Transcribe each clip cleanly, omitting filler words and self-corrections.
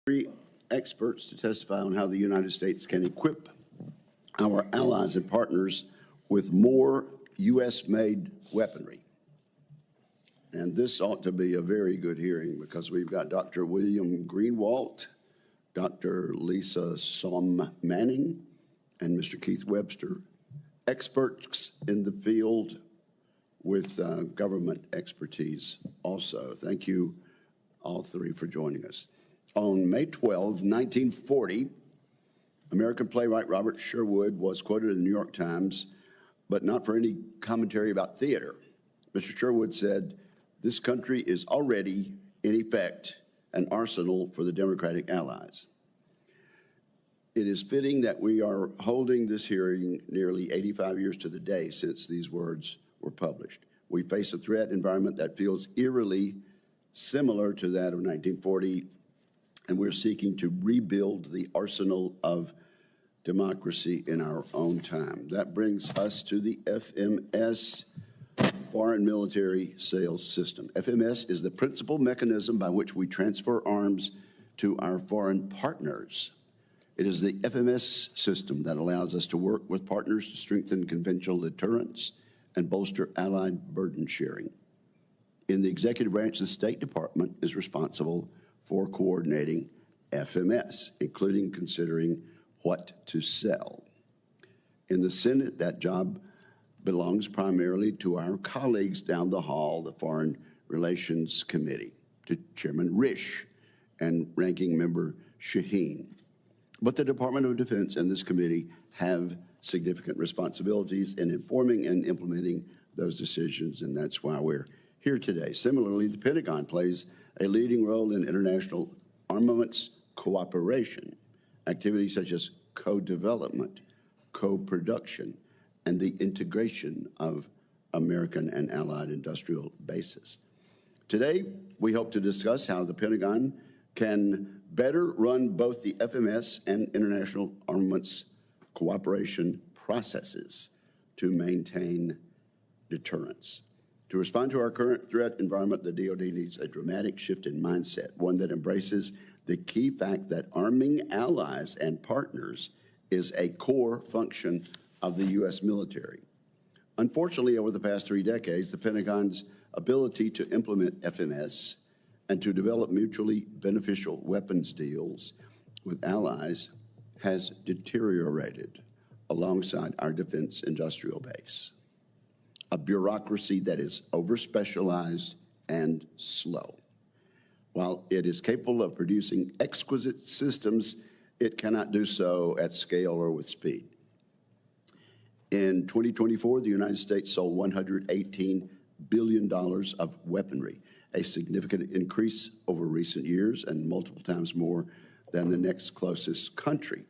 Three experts to testify on how the United States can equip our allies and partners with more U.S.-made weaponry. And this ought to be a very good hearing because we've got Dr. William Greenwalt, Dr. Lisa Som Manning, and Mr. Keith Webster, experts in the field with government expertise also. Thank you, all three, for joining us. On May 12, 1940, American playwright Robert Sherwood was quoted in the New York Times, but not for any commentary about theater. Mr. Sherwood said, "This country is already, in effect, an arsenal for the Democratic allies." It is fitting that we are holding this hearing nearly 85 years to the day since these words were published. We face a threat environment that feels eerily similar to that of 1940, and we're seeking to rebuild the arsenal of democracy in our own time. That brings us to the FMS, Foreign Military Sales System. FMS is the principal mechanism by which we transfer arms to our foreign partners. It is the FMS system that allows us to work with partners to strengthen conventional deterrence and bolster allied burden sharing. In the executive branch, the State Department is responsible for coordinating FMS, including considering what to sell. In the Senate, that job belongs primarily to our colleagues down the hall, the Foreign Relations Committee, to Chairman Risch and Ranking Member Shaheen. But the Department of Defense and this committee have significant responsibilities in informing and implementing those decisions, and that's why we're here today. Similarly, the Pentagon plays a leading role in international armaments cooperation, activities such as co-development, co-production, and the integration of American and allied industrial bases. Today, we hope to discuss how the Pentagon can better run both the FMS and international armaments cooperation processes to maintain deterrence. To respond to our current threat environment, the DoD needs a dramatic shift in mindset, one that embraces the key fact that arming allies and partners is a core function of the U.S. military. Unfortunately, over the past 3 decades, the Pentagon's ability to implement FMS and to develop mutually beneficial weapons deals with allies has deteriorated alongside our defense industrial base. A bureaucracy that is over-specialized and slow. While it is capable of producing exquisite systems, it cannot do so at scale or with speed. In 2024, the United States sold $118 billion of weaponry, a significant increase over recent years and multiple times more than the next closest country.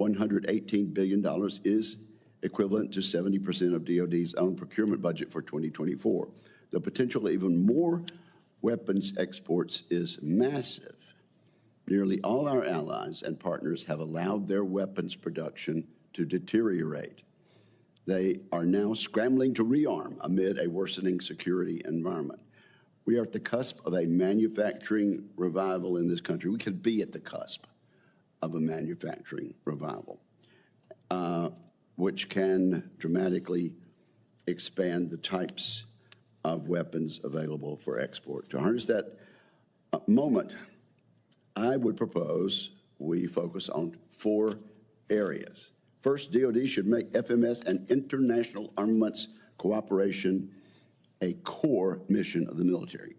$118 billion is equivalent to 70% of DoD's own procurement budget for 2024. The potential of even more weapons exports is massive. Nearly all our allies and partners have allowed their weapons production to deteriorate. They are now scrambling to rearm amid a worsening security environment. We are at the cusp of a manufacturing revival in this country. We could be at the cusp of a manufacturing revival, which can dramatically expand the types of weapons available for export. To harness that moment, I would propose we focus on 4 areas. First, DoD should make FMS and international armaments cooperation a core mission of the military.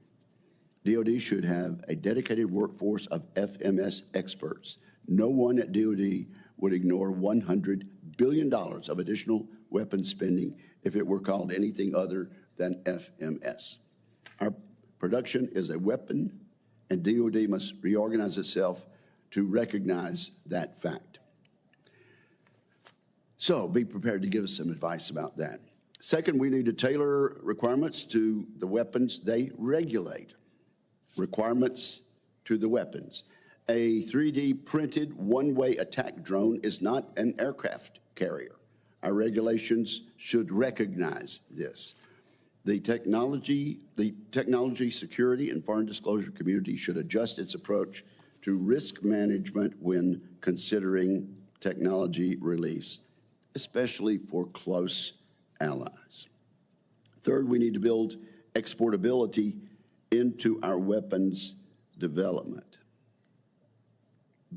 DoD should have a dedicated workforce of FMS experts. No one at DoD would ignore $100 billion of additional weapons spending if it were called anything other than FMS. Our production is a weapon, and DoD must reorganize itself to recognize that fact. So be prepared to give us some advice about that. Second, we need to tailor requirements to the weapons they regulate. Requirements to the weapons. A 3D printed one-way attack drone is not an aircraft carrier. Our regulations should recognize this. The technology security and foreign disclosure community should adjust its approach to risk management when considering technology release, especially for close allies. Third, we need to build exportability into our weapons development.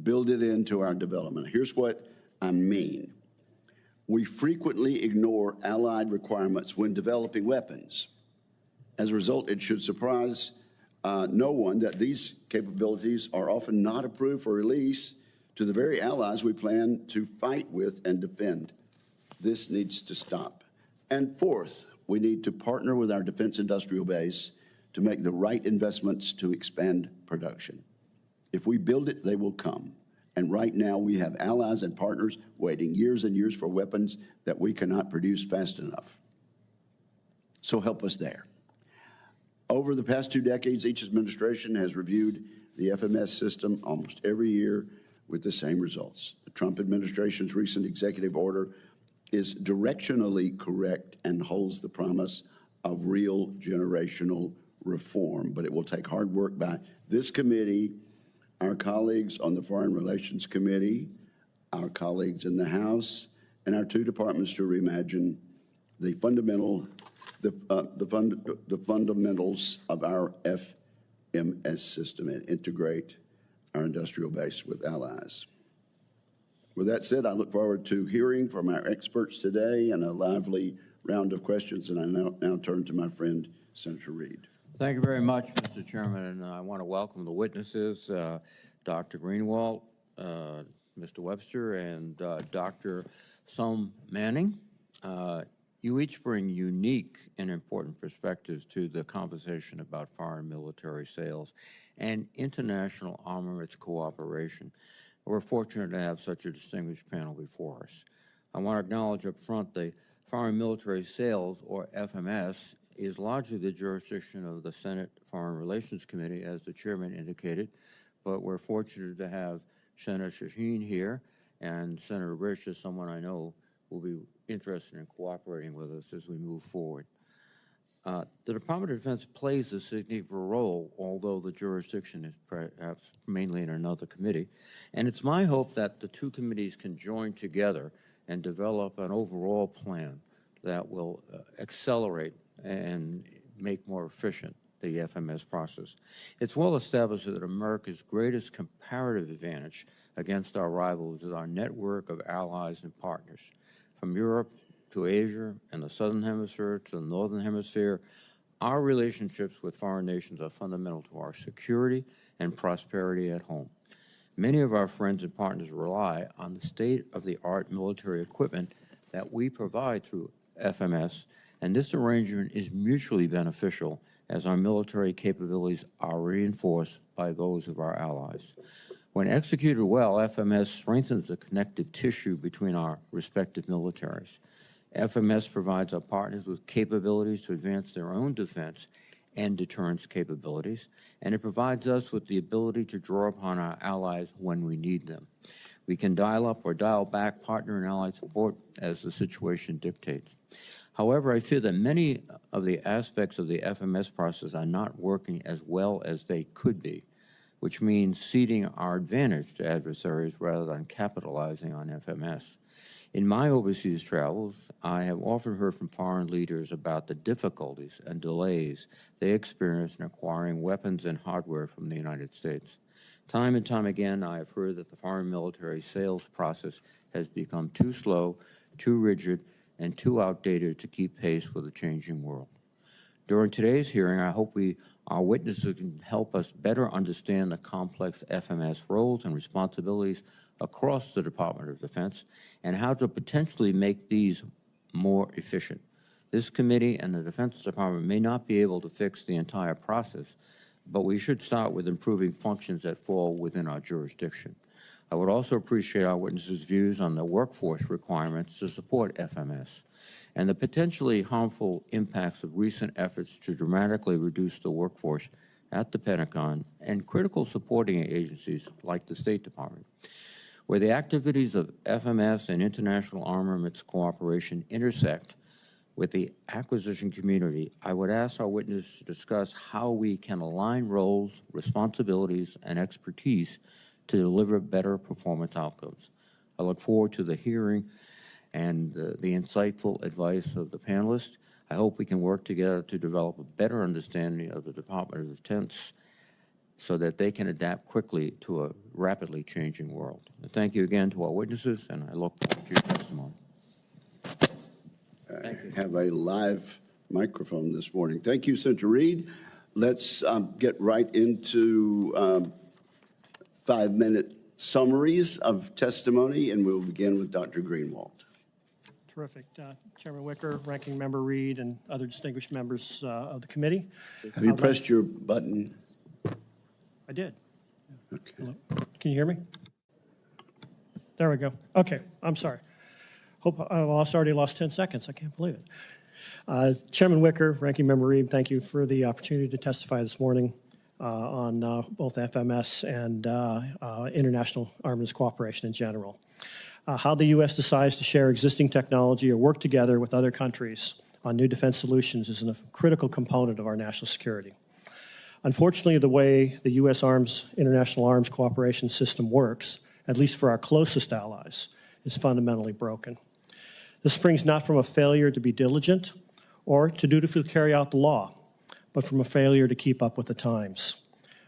Build it into our development. Here's what I mean. We frequently ignore allied requirements when developing weapons. As a result, it should surprise no one that these capabilities are often not approved for release to the very allies we plan to fight with and defend. This needs to stop. And fourth, we need to partner with our defense industrial base to make the right investments to expand production. If we build it, they will come. And right now, we have allies and partners waiting years and years for weapons that we cannot produce fast enough. So help us there. Over the past 2 decades, each administration has reviewed the FMS system almost every year with the same results. The Trump administration's recent executive order is directionally correct and holds the promise of real generational reform, but it will take hard work by this committee, our colleagues on the Foreign Relations Committee, our colleagues in the House, and our 2 departments to reimagine the fundamentals of our FMS system and integrate our industrial base with allies. With that said, I look forward to hearing from our experts today and a lively round of questions, and I now turn to my friend, Senator Reid. Thank you very much, Mr. Chairman, and I want to welcome the witnesses, Dr. Greenwalt, Mr. Webster, and Dr. Som Manning. You each bring unique and important perspectives to the conversation about foreign military sales and international armaments cooperation. We're fortunate to have such a distinguished panel before us. I want to acknowledge up front the Foreign Military Sales, or FMS, is largely the jurisdiction of the Senate Foreign Relations Committee, as the chairman indicated, but we're fortunate to have Senator Shaheen here, and Senator Rich is someone I know will be interested in cooperating with us as we move forward. The Department of Defense plays a significant role, although the jurisdiction is perhaps mainly in another committee, and it's my hope that the 2 committees can join together and develop an overall plan that will accelerate and make more efficient the FMS process. It's well established that America's greatest comparative advantage against our rivals is our network of allies and partners. From Europe to Asia and the Southern Hemisphere to the Northern Hemisphere, our relationships with foreign nations are fundamental to our security and prosperity at home. Many of our friends and partners rely on the state-of-the-art military equipment that we provide through FMS, and this arrangement is mutually beneficial as our military capabilities are reinforced by those of our allies. When executed well, FMS strengthens the connective tissue between our respective militaries. FMS provides our partners with capabilities to advance their own defense and deterrence capabilities, and it provides us with the ability to draw upon our allies when we need them. We can dial up or dial back partner and allied support as the situation dictates. However, I fear that many of the aspects of the FMS process are not working as well as they could be, which means ceding our advantage to adversaries rather than capitalizing on FMS. In my overseas travels, I have often heard from foreign leaders about the difficulties and delays they experience in acquiring weapons and hardware from the United States. Time and time again, I have heard that the foreign military sales process has become too slow, too rigid, and too outdated to keep pace with the changing world. During today's hearing, I hope our witnesses can help us better understand the complex FMS roles and responsibilities across the Department of Defense and how to potentially make these more efficient. This committee and the Defense Department may not be able to fix the entire process, but we should start with improving functions that fall within our jurisdiction. I would also appreciate our witnesses' views on the workforce requirements to support FMS and the potentially harmful impacts of recent efforts to dramatically reduce the workforce at the Pentagon and critical supporting agencies like the State Department. Where the activities of FMS and international armaments cooperation intersect with the acquisition community, I would ask our witnesses to discuss how we can align roles, responsibilities, and expertise to deliver better performance outcomes. I look forward to the hearing and the insightful advice of the panelists. I hope we can work together to develop a better understanding of the Department of Defense so that they can adapt quickly to a rapidly changing world. And thank you again to our witnesses, and I look forward to your testimony. I have a live microphone this morning. Thank you, Senator Reed. Let's get right into 5-minute summaries of testimony, and we'll begin with Dr. Greenwalt. Terrific. Chairman Wicker, Ranking Member Reed, and other distinguished members of the committee. Have you pressed your button? I did. Okay. Hello? Can you hear me? There we go. Okay, I'm sorry. Hope I already lost 10 seconds. I can't believe it. Chairman Wicker, Ranking Member Reed, thank you for the opportunity to testify this morning on both FMS and international arms cooperation in general. How the U.S. decides to share existing technology or work together with other countries on new defense solutions is a critical component of our national security. Unfortunately, the way the U.S. international arms cooperation system works, at least for our closest allies, is fundamentally broken. This springs not from a failure to be diligent or to dutifully carry out the law, but from a failure to keep up with the times.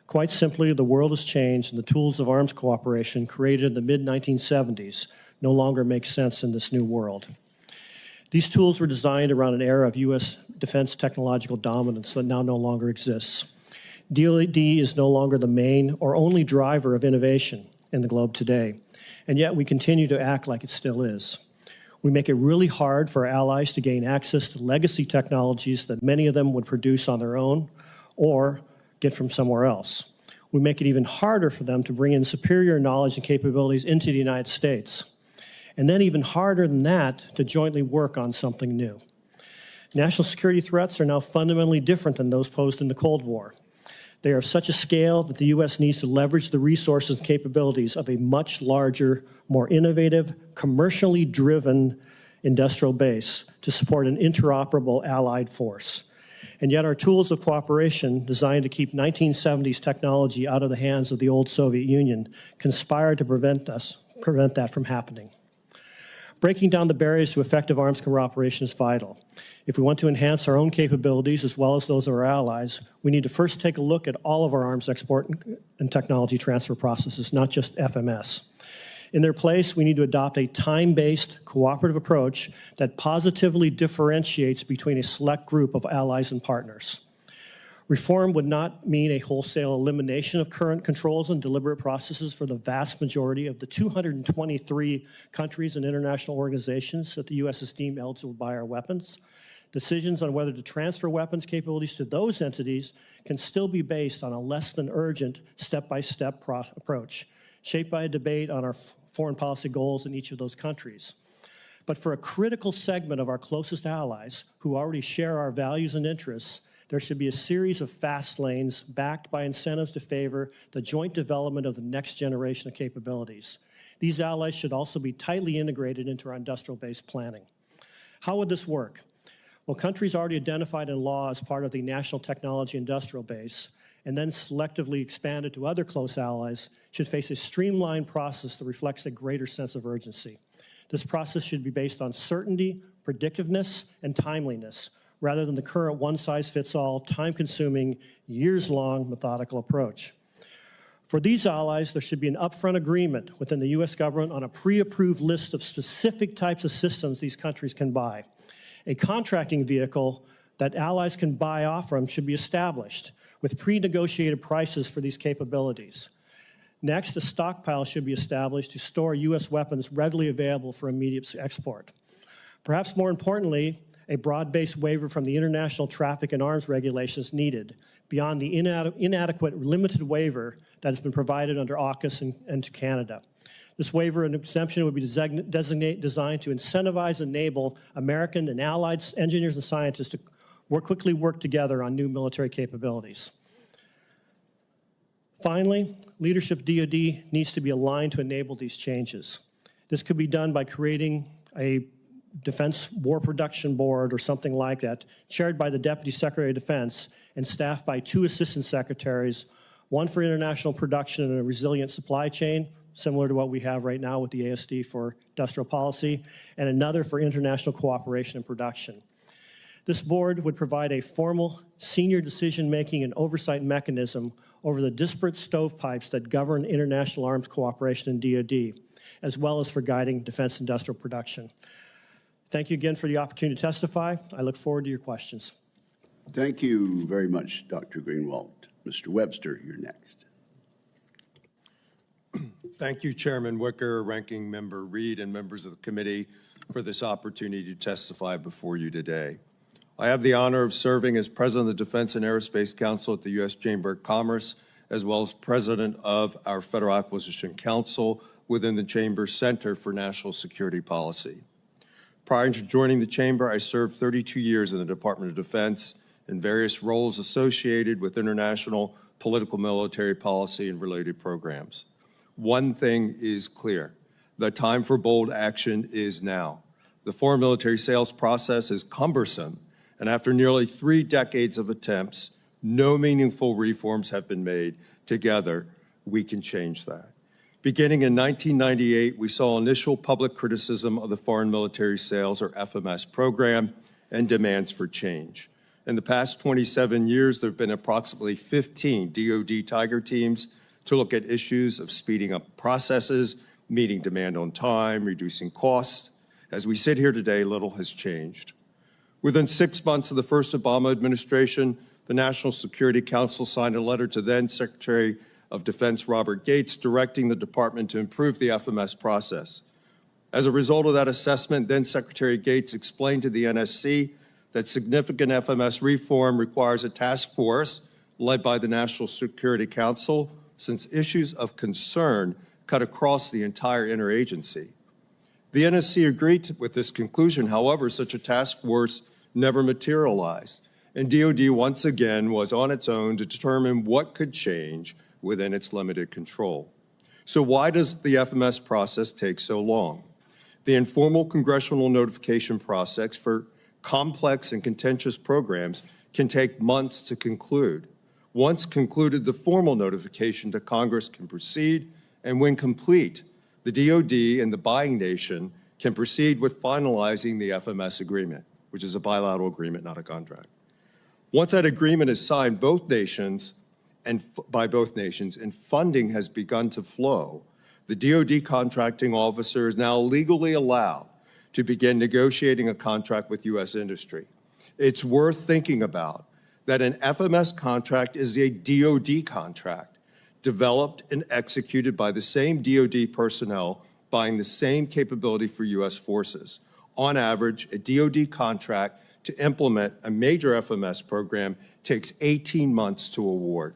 Quite simply, the world has changed, and the tools of arms cooperation created in the mid-1970s no longer make sense in this new world. These tools were designed around an era of U.S. defense technological dominance that now no longer exists. DoD is no longer the main or only driver of innovation in the globe today, and yet we continue to act like it still is. We make it really hard for our allies to gain access to legacy technologies that many of them would produce on their own or get from somewhere else. We make it even harder for them to bring in superior knowledge and capabilities into the United States. And then even harder than that, to jointly work on something new. National security threats are now fundamentally different than those posed in the Cold War. They are of such a scale that the U.S. needs to leverage the resources and capabilities of a much larger, more innovative, commercially driven industrial base to support an interoperable allied force. And yet our tools of cooperation, designed to keep 1970s technology out of the hands of the old Soviet Union, conspire to prevent that from happening. Breaking down the barriers to effective arms cooperation is vital. If we want to enhance our own capabilities as well as those of our allies, we need to first take a look at all of our arms export and technology transfer processes, not just FMS. In their place, we need to adopt a time-based, cooperative approach that positively differentiates between a select group of allies and partners. Reform would not mean a wholesale elimination of current controls and deliberate processes for the vast majority of the 223 countries and international organizations that the U.S. has deemed eligible to buy our weapons. Decisions on whether to transfer weapons capabilities to those entities can still be based on a less than urgent step-by-step approach, shaped by a debate on our foreign policy goals in each of those countries. But for a critical segment of our closest allies who already share our values and interests, there should be a series of fast lanes backed by incentives to favor the joint development of the next generation of capabilities. These allies should also be tightly integrated into our industrial-based planning. How would this work? Well, countries already identified in law as part of the national technology industrial base and then selectively expanded to other close allies should face a streamlined process that reflects a greater sense of urgency. This process should be based on certainty, predictiveness, and timeliness, rather than the current one-size-fits-all, time-consuming, years-long methodical approach. For these allies, there should be an upfront agreement within the U.S. government on a pre-approved list of specific types of systems these countries can buy. A contracting vehicle that allies can buy off from should be established with pre-negotiated prices for these capabilities. Next, a stockpile should be established to store U.S. weapons readily available for immediate export. Perhaps more importantly, a broad-based waiver from the international traffic in arms regulations needed, beyond the inadequate limited waiver that has been provided under AUKUS and to Canada. This waiver and exemption would be designed to incentivize and enable American and allied engineers and scientists to quickly work together on new military capabilities. Finally, leadership DoD needs to be aligned to enable these changes. This could be done by creating a Defense War Production Board or something like that, chaired by the Deputy Secretary of Defense and staffed by 2 assistant secretaries, one for international production and a resilient supply chain, similar to what we have right now with the ASD for industrial policy, and another for international cooperation and production. This board would provide a formal senior decision-making and oversight mechanism over the disparate stovepipes that govern international arms cooperation in DoD, as well as for guiding defense industrial production. Thank you again for the opportunity to testify. I look forward to your questions. Thank you very much, Dr. Greenwalt. Mr. Webster, you're next. Thank you, Chairman Wicker, Ranking Member Reed, and members of the committee for this opportunity to testify before you today. I have the honor of serving as President of the Defense and Aerospace Council at the U.S. Chamber of Commerce, as well as President of our Federal Acquisition Council within the Chamber's Center for National Security Policy. Prior to joining the Chamber, I served 32 years in the Department of Defense in various roles associated with international political military policy and related programs. One thing is clear: the time for bold action is now. The foreign military sales process is cumbersome, and after nearly 3 decades of attempts, no meaningful reforms have been made. Together, we can change that. Beginning in 1998, we saw initial public criticism of the Foreign Military Sales, or FMS, program and demands for change. In the past 27 years, there have been approximately 15 DoD Tiger teams to look at issues of speeding up processes, meeting demand on time, reducing costs. As we sit here today, little has changed. Within 6 months of the first Obama administration, the National Security Council signed a letter to then Secretary of Defense Robert Gates directing the department to improve the FMS process. As a result of that assessment, then Secretary Gates explained to the NSC that significant FMS reform requires a task force led by the National Security Council, since issues of concern cut across the entire interagency. The NSC agreed with this conclusion. However, such a task force never materialized, and DoD once again was on its own to determine what could change within its limited control. So why does the FMS process take so long? The informal congressional notification process for complex and contentious programs can take months to conclude. Once concluded, the formal notification to Congress can proceed, and when complete, the DoD and the buying nation can proceed with finalizing the FMS agreement, which is a bilateral agreement, not a contract. Once that agreement is signed, by both nations, and funding has begun to flow, the DoD contracting officer is now legally allowed to begin negotiating a contract with U.S. industry. It's worth thinking about that an FMS contract is a DoD contract, developed and executed by the same DoD personnel buying the same capability for U.S. forces. On average, a DoD contract to implement a major FMS program takes 18 months to award.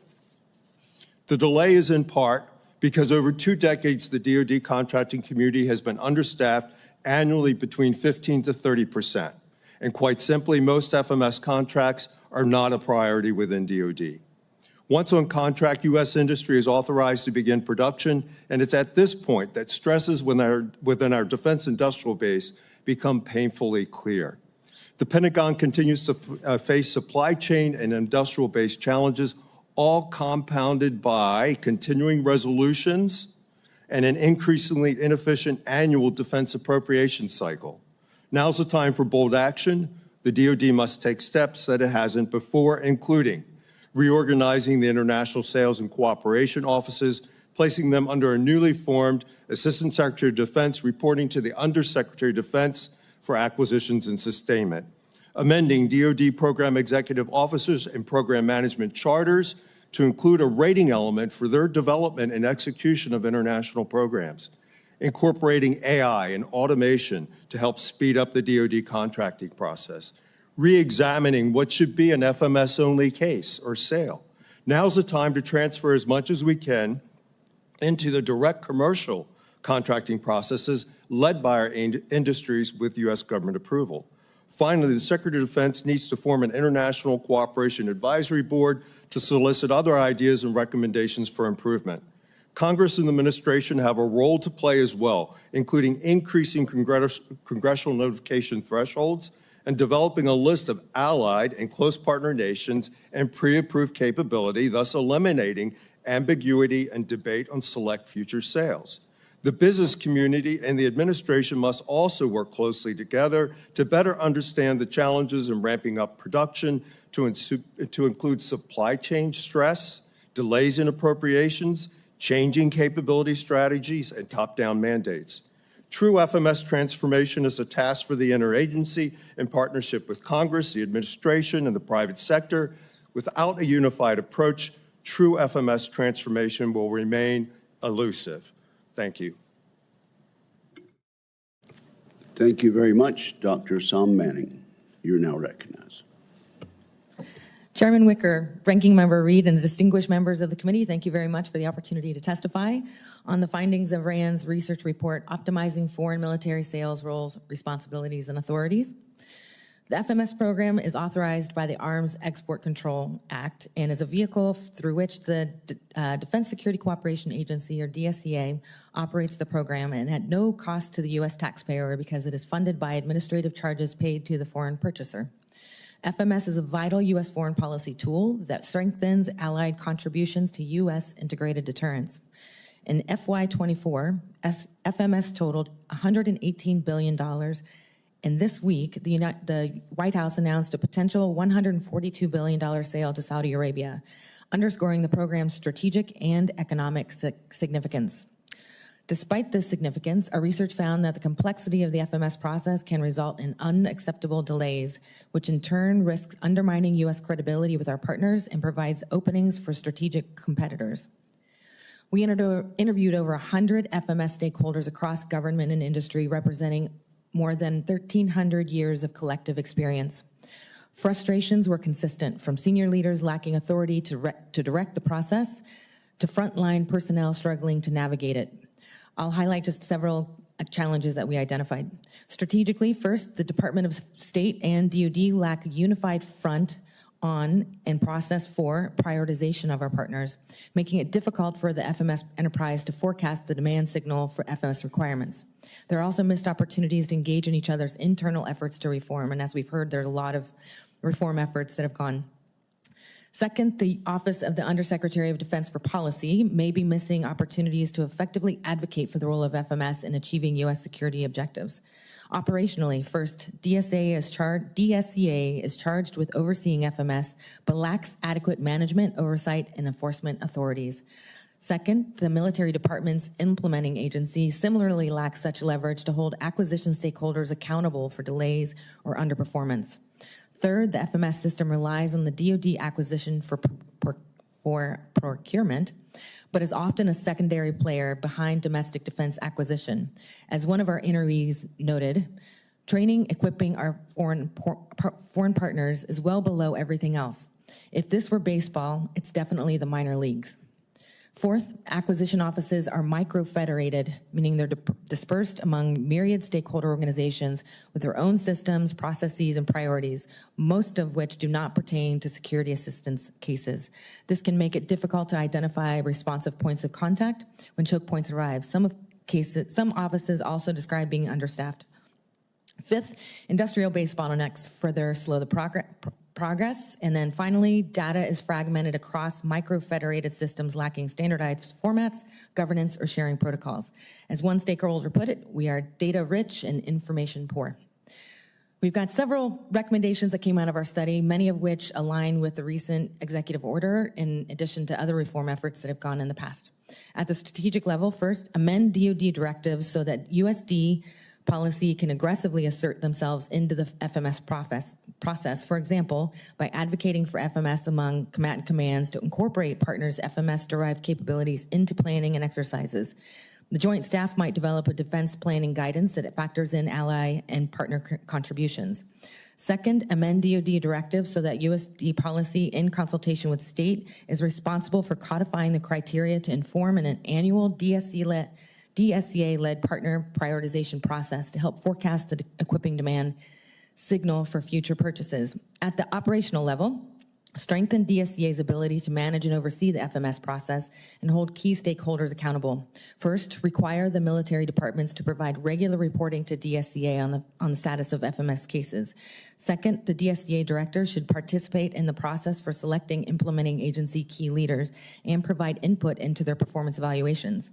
The delay is in part because over 2 decades, the DoD contracting community has been understaffed annually between 15% to 30%. And quite simply, most FMS contracts are not a priority within DoD. Once on contract, U.S. industry is authorized to begin production, and it's at this point that stresses within our defense industrial base become painfully clear. The Pentagon continues to face supply chain and industrial-based challenges, all compounded by continuing resolutions and an increasingly inefficient annual defense appropriation cycle. Now's the time for bold action. The DoD must take steps that it hasn't before, including reorganizing the international sales and cooperation offices, placing them under a newly formed Assistant Secretary of Defense reporting to the Undersecretary of Defense for Acquisitions and Sustainment, amending DoD program executive officers and program management charters to include a rating element for their development and execution of international programs, incorporating AI and automation to help speed up the DoD contracting process, re-examining what should be an FMS-only case or sale. Now's the time to transfer as much as we can into the direct commercial contracting processes led by our industries with U.S. government approval. Finally, the Secretary of Defense needs to form an International Cooperation Advisory Board to solicit other ideas and recommendations for improvement. Congress and the administration have a role to play as well, including increasing congressional notification thresholds and developing a list of allied and close partner nations and pre-approved capability, thus eliminating ambiguity, and debate on select future sales. The business community and the administration must also work closely together to better understand the challenges in ramping up production to include supply chain stress, delays in appropriations, changing capability strategies, and top-down mandates. True FMS transformation is a task for the interagency in partnership with Congress, the administration, and the private sector. Without a unified approach, true FMS transformation will remain elusive. Thank you. Thank you very much, Dr. Sam Manning. You're now recognized. Chairman Wicker, Ranking Member Reed, and distinguished members of the committee, thank you very much for the opportunity to testify on the findings of RAND's research report, Optimizing Foreign Military Sales Roles, Responsibilities, and Authorities. The FMS program is authorized by the Arms Export Control Act and is a vehicle through which the Defense Security Cooperation Agency, or DSCA, operates the program, and at no cost to the U.S. taxpayer because it is funded by administrative charges paid to the foreign purchaser. FMS is a vital U.S. foreign policy tool that strengthens allied contributions to U.S. integrated deterrence. In FY24, FMS totaled $118 billion, and this week, the White House announced a potential $142 billion sale to Saudi Arabia, underscoring the program's strategic and economic significance. Despite this significance, our research found that the complexity of the FMS process can result in unacceptable delays, which in turn risks undermining U.S. credibility with our partners and provides openings for strategic competitors. We interviewed over 100 FMS stakeholders across government and industry, representing more than 1,300 years of collective experience. Frustrations were consistent, from senior leaders lacking authority to direct the process to frontline personnel struggling to navigate it. I'll highlight just several challenges that we identified. Strategically, first, the Department of State and DoD lack a unified front on and process for prioritization of our partners, making it difficult for the FMS enterprise to forecast the demand signal for FMS requirements. There are also missed opportunities to engage in each other's internal efforts to reform, and as we've heard, there are a lot of reform efforts that have gone. Second, the Office of the Undersecretary of Defense for Policy may be missing opportunities to effectively advocate for the role of FMS in achieving U.S. security objectives. Operationally, first, DSCA is charged with overseeing FMS, but lacks adequate management, oversight, and enforcement authorities. Second, the military department's implementing agency similarly lacks such leverage to hold acquisition stakeholders accountable for delays or underperformance. Third, the FMS system relies on the DoD acquisition for procurement, but is often a secondary player behind domestic defense acquisition. As one of our interviewees noted, training, equipping our foreign partners is well below everything else. If this were baseball, it's definitely the minor leagues. Fourth, acquisition offices are micro-federated, meaning they're dispersed among myriad stakeholder organizations with their own systems, processes, and priorities, most of which do not pertain to security assistance cases. This can make it difficult to identify responsive points of contact when choke points arrive. Some offices also describe being understaffed. Fifth, industrial-based bottlenecks further slow the progress. And then finally, data is fragmented across micro-federated systems lacking standardized formats, governance, or sharing protocols. As one stakeholder put it, we are data-rich and information-poor. We've got several recommendations that came out of our study, many of which align with the recent executive order, in addition to other reform efforts that have gone in the past. At the strategic level, first, amend DoD directives so that USD policy can aggressively assert themselves into the FMS process, for example, by advocating for FMS among combatant commands to incorporate partners' FMS-derived capabilities into planning and exercises. The Joint Staff might develop a defense planning guidance that factors in ally and partner contributions. Second, amend DoD directives so that USD policy, in consultation with state, is responsible for codifying the criteria to inform an annual DSCA-led partner prioritization process to help forecast the equipping demand signal for future purchases. At the operational level, strengthen DSCA's ability to manage and oversee the FMS process, and hold key stakeholders accountable. First, require the military departments to provide regular reporting to DSCA on the status of FMS cases. Second, the DSCA director should participate in the process for selecting implementing agency key leaders and provide input into their performance evaluations.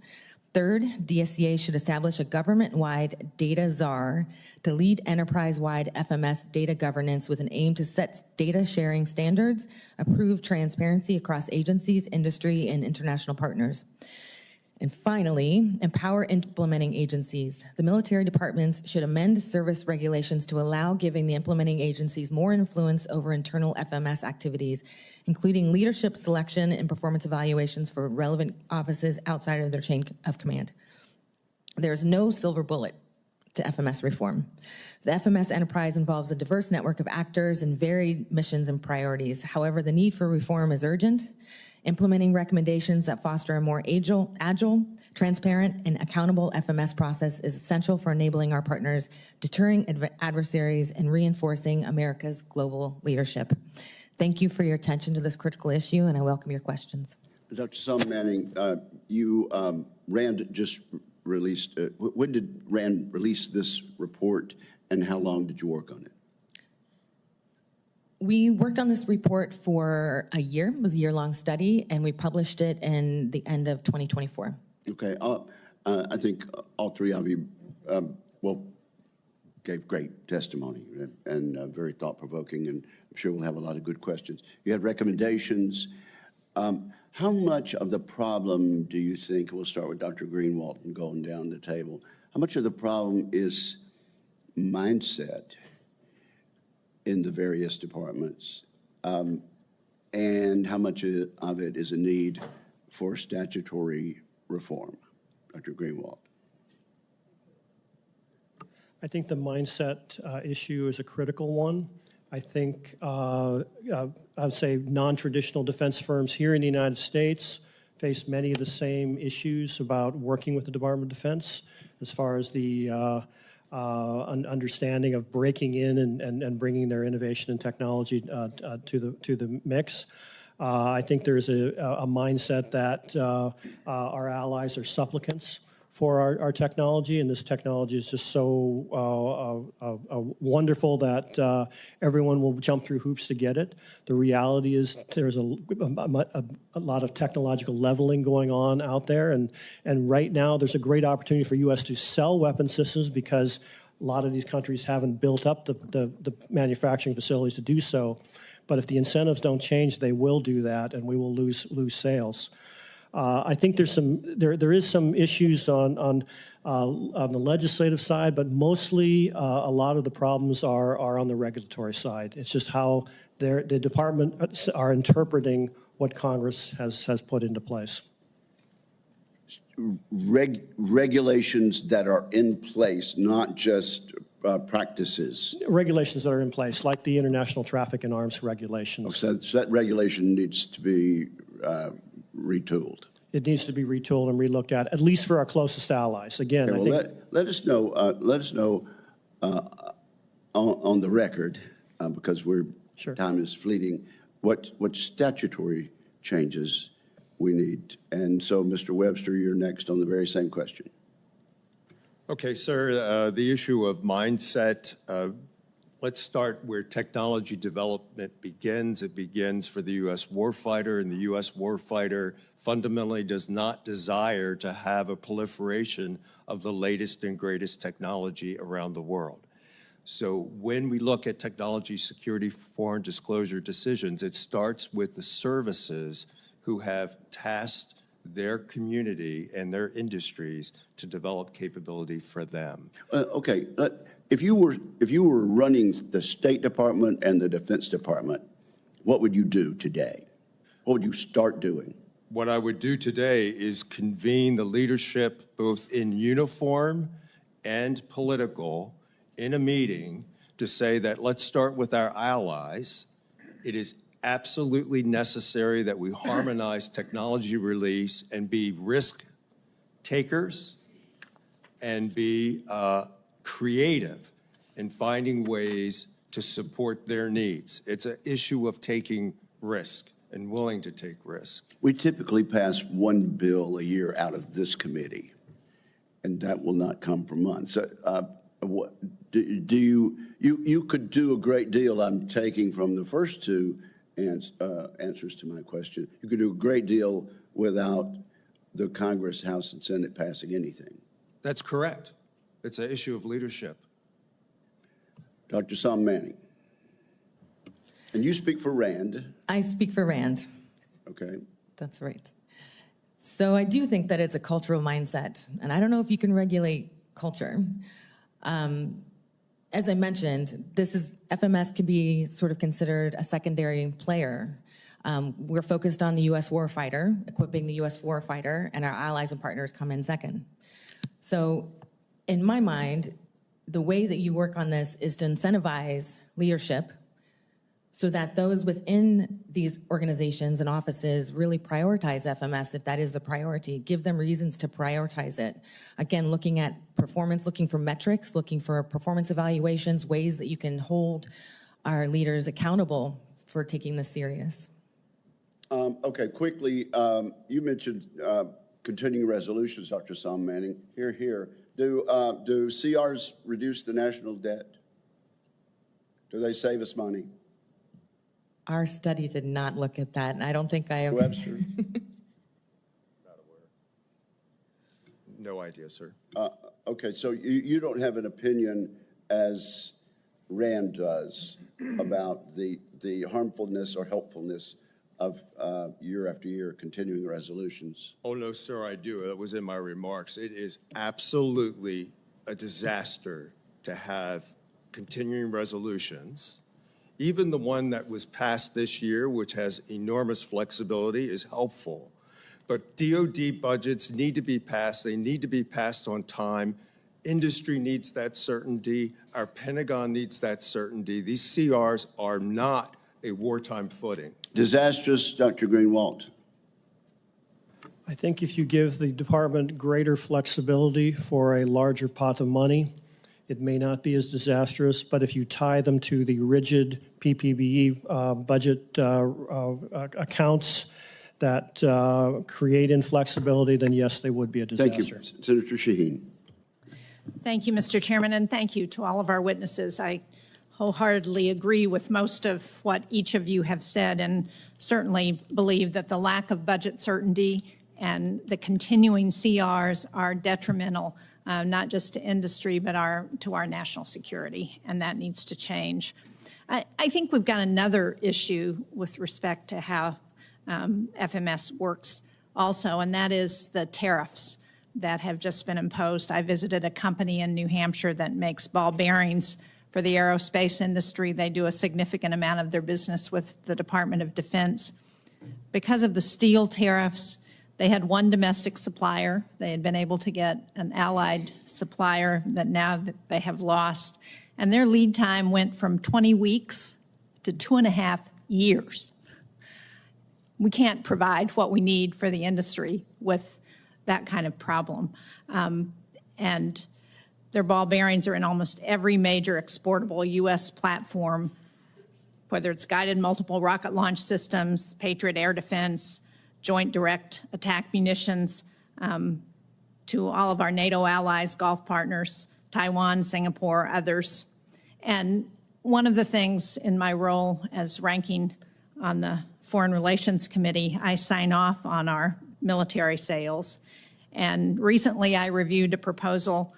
Third, DSCA should establish a government-wide data czar to lead enterprise-wide FMS data governance with an aim to set data sharing standards, approve transparency across agencies, industry, and international partners. And finally, empower implementing agencies. The military departments should amend service regulations to allow giving the implementing agencies more influence over internal FMS activities, including leadership selection and performance evaluations for relevant offices outside of their chain of command. There's no silver bullet to FMS reform. The FMS enterprise involves a diverse network of actors and varied missions and priorities. However, the need for reform is urgent. Implementing recommendations that foster a more agile, transparent, and accountable FMS process is essential for enabling our partners, deterring adversaries, and reinforcing America's global leadership. Thank you for your attention to this critical issue, and I welcome your questions. Dr. Sum Manning, RAND just released, when did RAND release this report, and how long did you work on it? We worked on this report for a year. It was a year-long study, and we published it in the end of 2024. Okay. I think all three of you, gave great testimony and very thought-provoking, and I'm sure we'll have a lot of good questions. You had recommendations. How much of the problem do you think, we'll start with Dr. Greenwalt and going down the table, how much of the problem is mindset in the various departments, and how much of it is a need for statutory reform? Dr. Greenwalt. I think the mindset issue is a critical one. I think I would say non-traditional defense firms here in the United States face many of the same issues about working with the Department of Defense as far as the understanding of breaking in and bringing their innovation and technology to the mix. I think there's a mindset that our allies are supplicants for our technology, and this technology is just so wonderful that everyone will jump through hoops to get it. The reality is there's a lot of technological leveling going on out there, and right now there's a great opportunity for U.S. to sell weapon systems because a lot of these countries haven't built up the manufacturing facilities to do so. But if the incentives don't change, they will do that, and we will lose sales. I think there is some issues on the legislative side, but mostly a lot of the problems are on the regulatory side. It's just how the department are interpreting what Congress has put into place. Regulations that are in place, not just practices. Regulations that are in place, like the international traffic in arms regulations. So that regulation needs to be retooled. It needs to be retooled and relooked at least for our closest allies. Again, Okay, well, I think let us know on the record, because Sure. time is fleeting, what statutory changes we need. And so, Mr. Webster, you're next on the very same question. Okay, sir, the issue of mindset, let's start where technology development begins. It begins for the U.S. warfighter, and the U.S. warfighter fundamentally does not desire to have a proliferation of the latest and greatest technology around the world. So when we look at technology security foreign disclosure decisions, it starts with the services who have tasked their community and their industries to develop capability for them. Okay, if you were running the State Department and the Defense Department, what would you do today? What would you start doing? What I would do today is convene the leadership, both in uniform and political, in a meeting to say that let's start with our allies. It is absolutely necessary that we harmonize technology release and be risk takers and be creative in finding ways to support their needs. It's an issue of taking risk and willing to take risk. We typically pass one bill a year out of this committee, and that will not come for months. What do you could do a great deal, I'm taking from the first two answers to my question. You could do a great deal without the Congress, House, and Senate passing anything. That's correct. It's an issue of leadership. Dr. Sam Manning. And you speak for RAND. I speak for RAND. Okay. That's right. So I do think that it's a cultural mindset, and I don't know if you can regulate culture. As I mentioned, FMS can be sort of considered a secondary player. We're focused on the U.S. warfighter, equipping the U.S. warfighter, and our allies and partners come in second. So in my mind, the way that you work on this is to incentivize leadership so that those within these organizations and offices really prioritize FMS if that is the priority. Give them reasons to prioritize it. Again, looking at performance, looking for metrics, looking for performance evaluations, ways that you can hold our leaders accountable for taking this serious. Okay, quickly, you mentioned continuing resolutions, Dr. Sam Manning. Here. Do CRs reduce the national debt? Do they save us money? Our study did not look at that, and I don't think I have. Webster? Not aware. No idea, sir. Okay, so you don't have an opinion as RAND does about the harmfulness or helpfulness of year after year continuing resolutions? Oh, no, sir, I do. That was in my remarks. It is absolutely a disaster to have continuing resolutions. Even the one that was passed this year, which has enormous flexibility, is helpful. But DoD budgets need to be passed. They need to be passed on time. Industry needs that certainty. Our Pentagon needs that certainty. These CRs are not a wartime footing. Disastrous, Dr. Greenwalt. I think if you give the department greater flexibility for a larger pot of money, it may not be as disastrous, but if you tie them to the rigid PPBE budget accounts that create inflexibility, then yes, they would be a disaster. Thank you. Senator Shaheen. Thank you, Mr. Chairman, and thank you to all of our witnesses. I wholeheartedly agree with most of what each of you have said, and certainly believe that the lack of budget certainty and the continuing CRs are detrimental, not just to industry, but to our national security, and that needs to change. I think we've got another issue with respect to how FMS works also, and that is the tariffs that have just been imposed. I visited a company in New Hampshire that makes ball bearings for the aerospace industry. They do a significant amount of their business with the Department of Defense. Because of the steel tariffs, they had one domestic supplier. They had been able to get an allied supplier that now they have lost. And their lead time went from 20 weeks to 2.5 years. We can't provide what we need for the industry with that kind of problem. And their ball bearings are in almost every major exportable U.S. platform, whether it's guided multiple rocket launch systems, Patriot air defense, joint direct attack munitions, to all of our NATO allies, Gulf partners, Taiwan, Singapore, others. And one of the things in my role as ranking on the Foreign Relations Committee, I sign off on our military sales. And recently I reviewed a proposal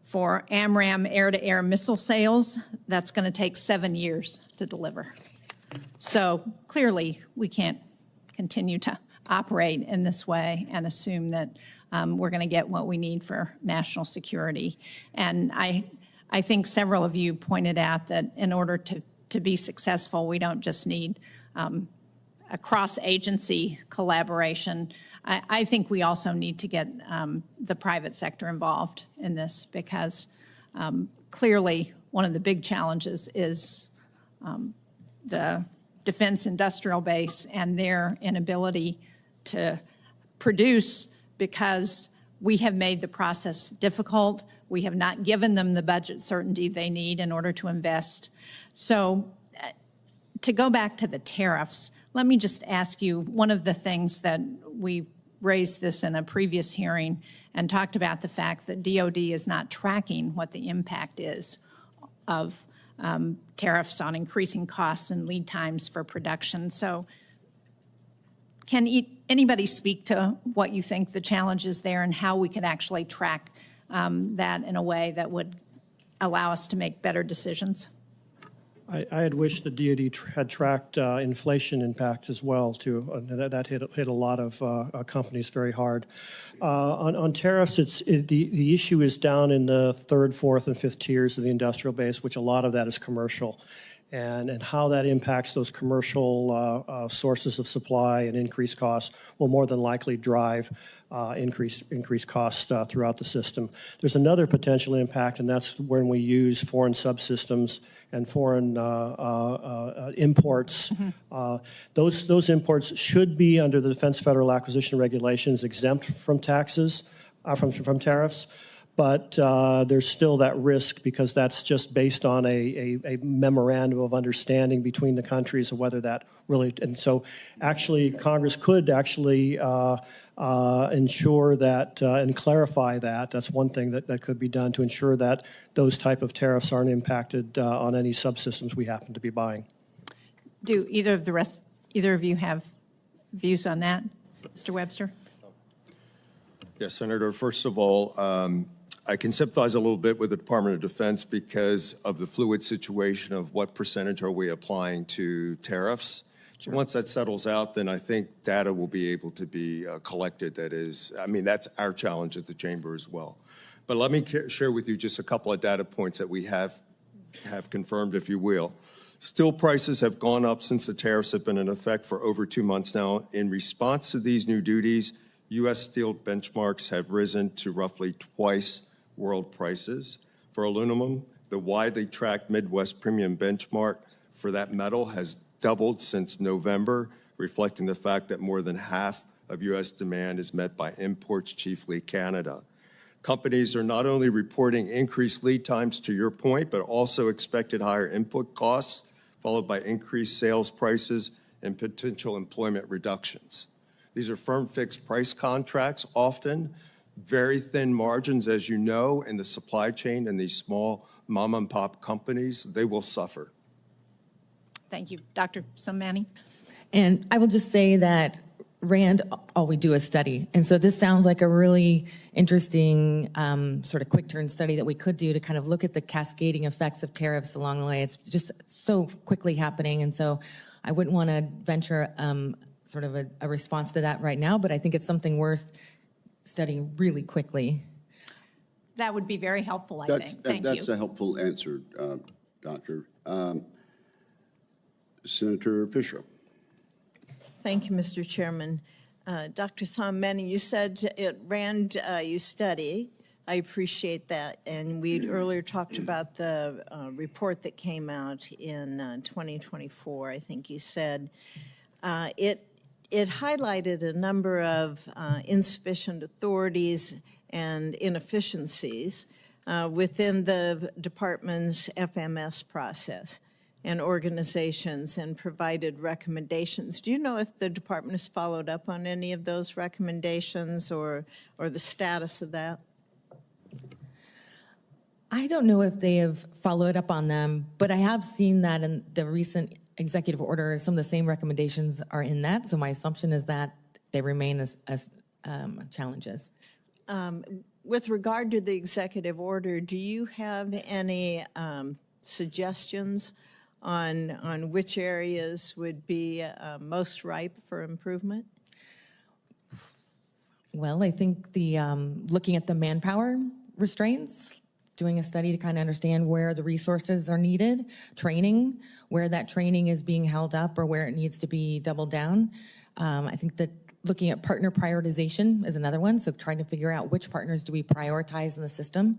for AMRAAM air-to-air missile sales. That's going to take 7 years to deliver. So clearly we can't continue to operate in this way and assume that we're going to get what we need for national security. And I think several of you pointed out that in order to be successful, we don't just need a cross-agency collaboration. I think we also need to get the private sector involved in this, because clearly one of the big challenges is the defense industrial base and their inability to produce, because we have made the process difficult. We have not given them the budget certainty they need in order to invest. So To go back to the tariffs, let me just ask you, one of the things that we raised this in a previous hearing and talked about the fact that DOD is not tracking what the impact is of tariffs on increasing costs and lead times for production. So can anybody speak to what you think the challenge is there and how we could actually track that in a way that would allow us to make better decisions? I had wished the DoD had tracked inflation impact as well, too. That hit a lot of companies very hard. On tariffs, the issue is down in the third, fourth, and fifth tiers of the industrial base, which a lot of that is commercial. And how that impacts those commercial sources of supply and increased costs will more than likely drive increased costs throughout the system. There's another potential impact, and that's when we use foreign subsystems and foreign imports. Those imports should be, under the Defense Federal Acquisition Regulations, exempt from taxes, from tariffs. But there's still that risk because that's just based on a memorandum of understanding between the countries of whether that really, and so actually Congress could actually ensure that and clarify that. That's one thing that could be done to ensure that those type of tariffs aren't impacted on any subsystems we happen to be buying. Do either of you have views on that? Mr. Webster? Yes, Senator. First of all, I can sympathize a little bit with the Department of Defense because of the fluid situation of what percentage are we applying to tariffs. Sure. So once that settles out, then I think data will be able to be collected. That is, I mean, that's our challenge at the Chamber as well. But let me share with you just a couple of data points that we have confirmed, if you will. Steel prices have gone up since the tariffs have been in effect for over 2 months now. In response to these new duties, U.S. steel benchmarks have risen to roughly twice world prices. For aluminum, the widely tracked Midwest premium benchmark for that metal has doubled since November, reflecting the fact that more than half of U.S. demand is met by imports, chiefly Canada. Companies are not only reporting increased lead times, to your point, but also expected higher input costs, followed by increased sales prices and potential employment reductions. These are firm fixed price contracts, often very thin margins, as you know, in the supply chain, and these small mom and pop companies, they will suffer. Thank you. Dr. Somani? And I will just say that RAND, all we do is study. And so this sounds like a really interesting sort of quick turn study that we could do to kind of look at the cascading effects of tariffs along the way. It's just so quickly happening. And so I wouldn't want to venture sort of a response to that right now, but I think it's something worth studying really quickly. That would be very helpful, I think. Thank you. That's a helpful answer, Doctor. Senator Fisher. Thank you, Mr. Chairman. Dr. Somani, you said at RAND you study. I appreciate that. And we'd earlier talked about the report that came out in 2024, I think you said. It highlighted a number of insufficient authorities and inefficiencies within the department's FMS process and organizations, and provided recommendations. Do you know if the department has followed up on any of those recommendations or the status of that? I don't know if they have followed up on them, but I have seen that in the recent executive order, some of the same recommendations are in that. So my assumption is that they remain as challenges. With regard to the executive order, do you have any suggestions on which areas would be most ripe for improvement? Well, I think the looking at the manpower restraints, doing a study to kind of understand where the resources are needed, training, where that training is being held up or where it needs to be doubled down. I think that looking at partner prioritization is another one, so trying to figure out which partners do we prioritize in the system,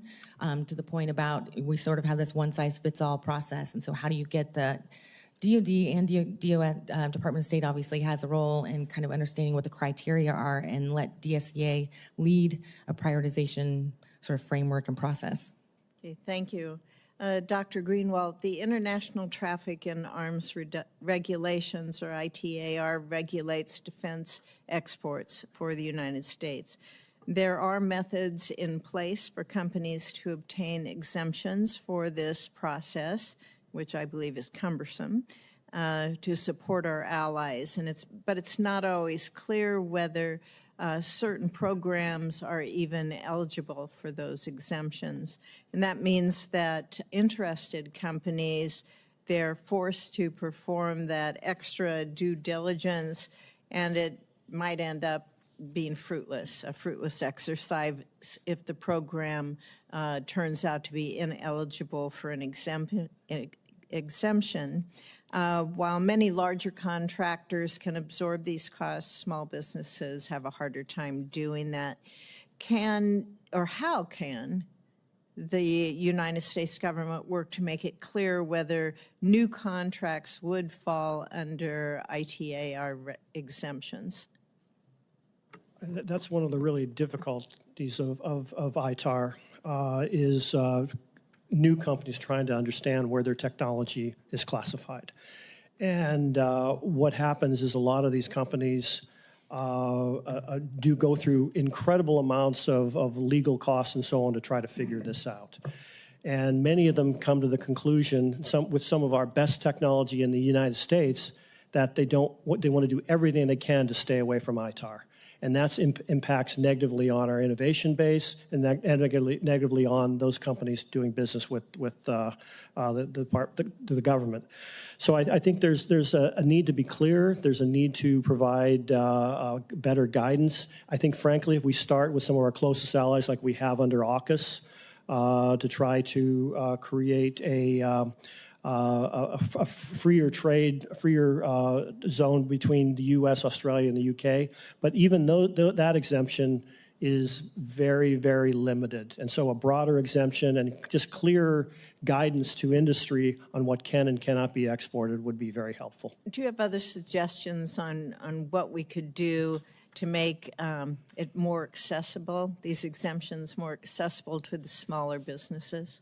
to the point about we sort of have this one-size-fits-all process, and so how do you get the DOD and Department of State obviously has a role in kind of understanding what the criteria are and let DSCA lead a prioritization sort of framework and process. Okay, thank you. Dr. Greenwalt, the International Traffic in Arms Regulations, or ITAR, regulates defense exports for the United States. There are methods in place for companies to obtain exemptions for this process, which I believe is cumbersome, to support our allies. But it's not always clear whether certain programs are even eligible for those exemptions. And that means that interested companies, they're forced to perform that extra due diligence, and it might end up being a fruitless exercise if the program turns out to be ineligible for an exemption. While many larger contractors can absorb these costs, small businesses have a harder time doing that. How can the United States government work to make it clear whether new contracts would fall under ITAR exemptions? That's one of the really difficulties of ITAR is new companies trying to understand where their technology is classified. And what happens is a lot of these companies do go through incredible amounts of legal costs and so on to try to figure this out. And many of them come to the conclusion, with some of our best technology in the United States, that they want to do everything they can to stay away from ITAR. And that impacts negatively on our innovation base and negatively on those companies doing business with the government. So I think there's a need to be clear. There's a need to provide better guidance. I think, frankly, if we start with some of our closest allies like we have under AUKUS to try to create a freer trade, freer zone between the U.S., Australia, and the U.K. But even though that exemption is very, very limited. And so a broader exemption and just clear guidance to industry on what can and cannot be exported would be very helpful. Do you have other suggestions on what we could do to make it more accessible, these exemptions more accessible to the smaller businesses?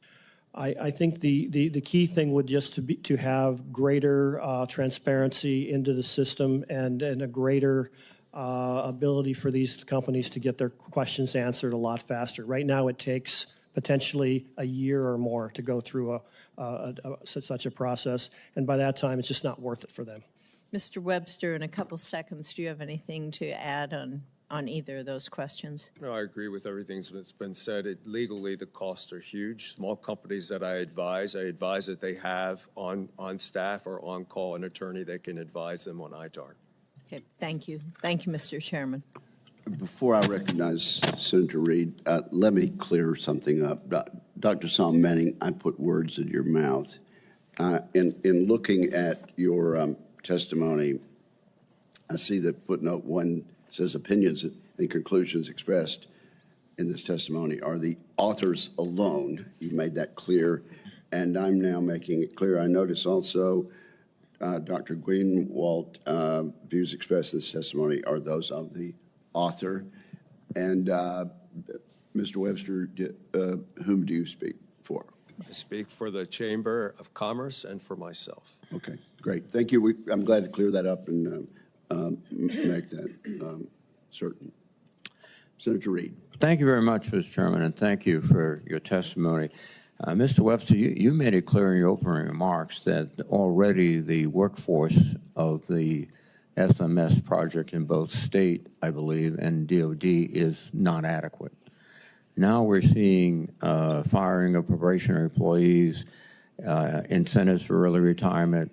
I think the key thing would just to have greater transparency into the system and a greater ability for these companies to get their questions answered a lot faster. Right now, it takes potentially a year or more to go through such a process, and by that time, it's just not worth it for them. Mr. Webster, in a couple seconds, do you have anything to add on either of those questions? No, I agree with everything that's been said. Legally, the costs are huge. Small companies that I advise that they have on staff or on call an attorney that can advise them on ITAR. Okay, thank you. Thank you, Mr. Chairman. Before I recognize Senator Reid, let me clear something up. Dr. Sam Manning, I put words in your mouth. In looking at your testimony, I see that footnote 1 says opinions and conclusions expressed in this testimony are the authors alone. You made that clear, and I'm now making it clear. I notice also Dr. Greenwalt views expressed in this testimony are those of the author. And Mr. Webster, whom do you speak for? I speak for the Chamber of Commerce and for myself. Okay, great. Thank you. I'm glad to clear that up and make that certain. Senator Reid. Thank you very much, Mr. Chairman, and thank you for your testimony. Mr. Webster, you made it clear in your opening remarks that already the workforce of the SMS project in both state, I believe, and DOD is not adequate. Now we're seeing firing of probationary employees, incentives for early retirement,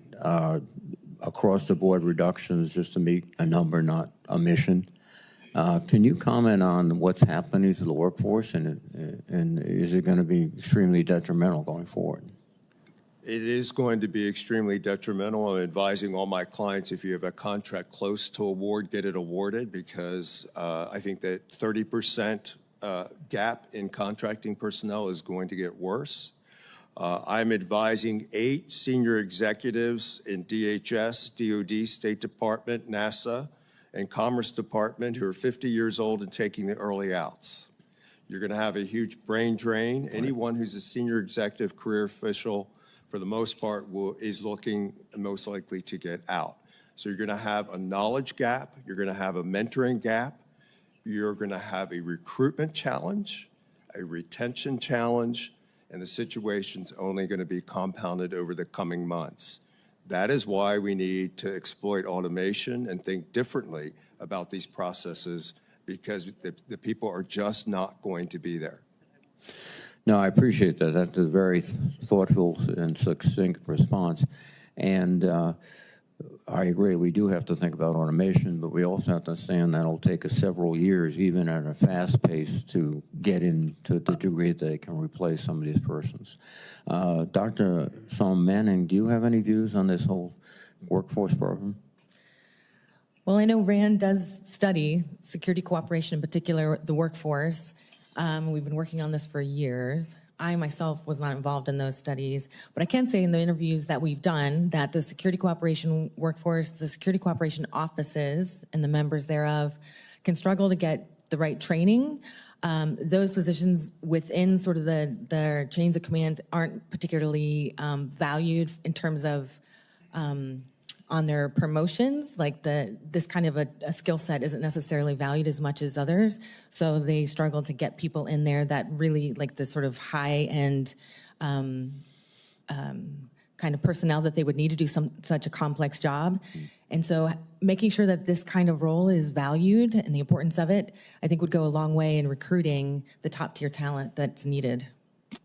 across-the-board reductions just to meet a number, not a mission. Can you comment on what's happening to the workforce, and is it going to be extremely detrimental going forward? It is going to be extremely detrimental. I'm advising all my clients, if you have a contract close to award, get it awarded, because I think that 30% gap in contracting personnel is going to get worse. I'm advising 8 senior executives in DHS, DOD, State Department, NASA, and Commerce Department who are 50 years old and taking the early outs. You're going to have a huge brain drain. Anyone who's a senior executive career official, for the most part, is looking most likely to get out. So you're going to have a knowledge gap. You're going to have a mentoring gap. You're going to have a recruitment challenge, a retention challenge, and the situation's only going to be compounded over the coming months. That is why we need to exploit automation and think differently about these processes, because the people are just not going to be there. No, I appreciate that. That's a very thoughtful and succinct response. And I agree, we do have to think about automation, but we also have to understand that it'll take us several years, even at a fast pace, to get into the degree that they can replace some of these persons. Dr. Sam Manning, do you have any views on this whole workforce program? Well, I know RAND does study security cooperation, in particular the workforce. We've been working on this for years. I myself was not involved in those studies, but I can say in the interviews that we've done that the security cooperation workforce, the security cooperation offices and the members thereof can struggle to get the right training. Those positions within sort of the chains of command aren't particularly valued in terms of on their promotions, like this kind of a skill set isn't necessarily valued as much as others. So they struggle to get people in there that really like the sort of high-end kind of personnel that they would need to do such a complex job. And so making sure that this kind of role is valued and the importance of it, I think would go a long way in recruiting the top-tier talent that's needed.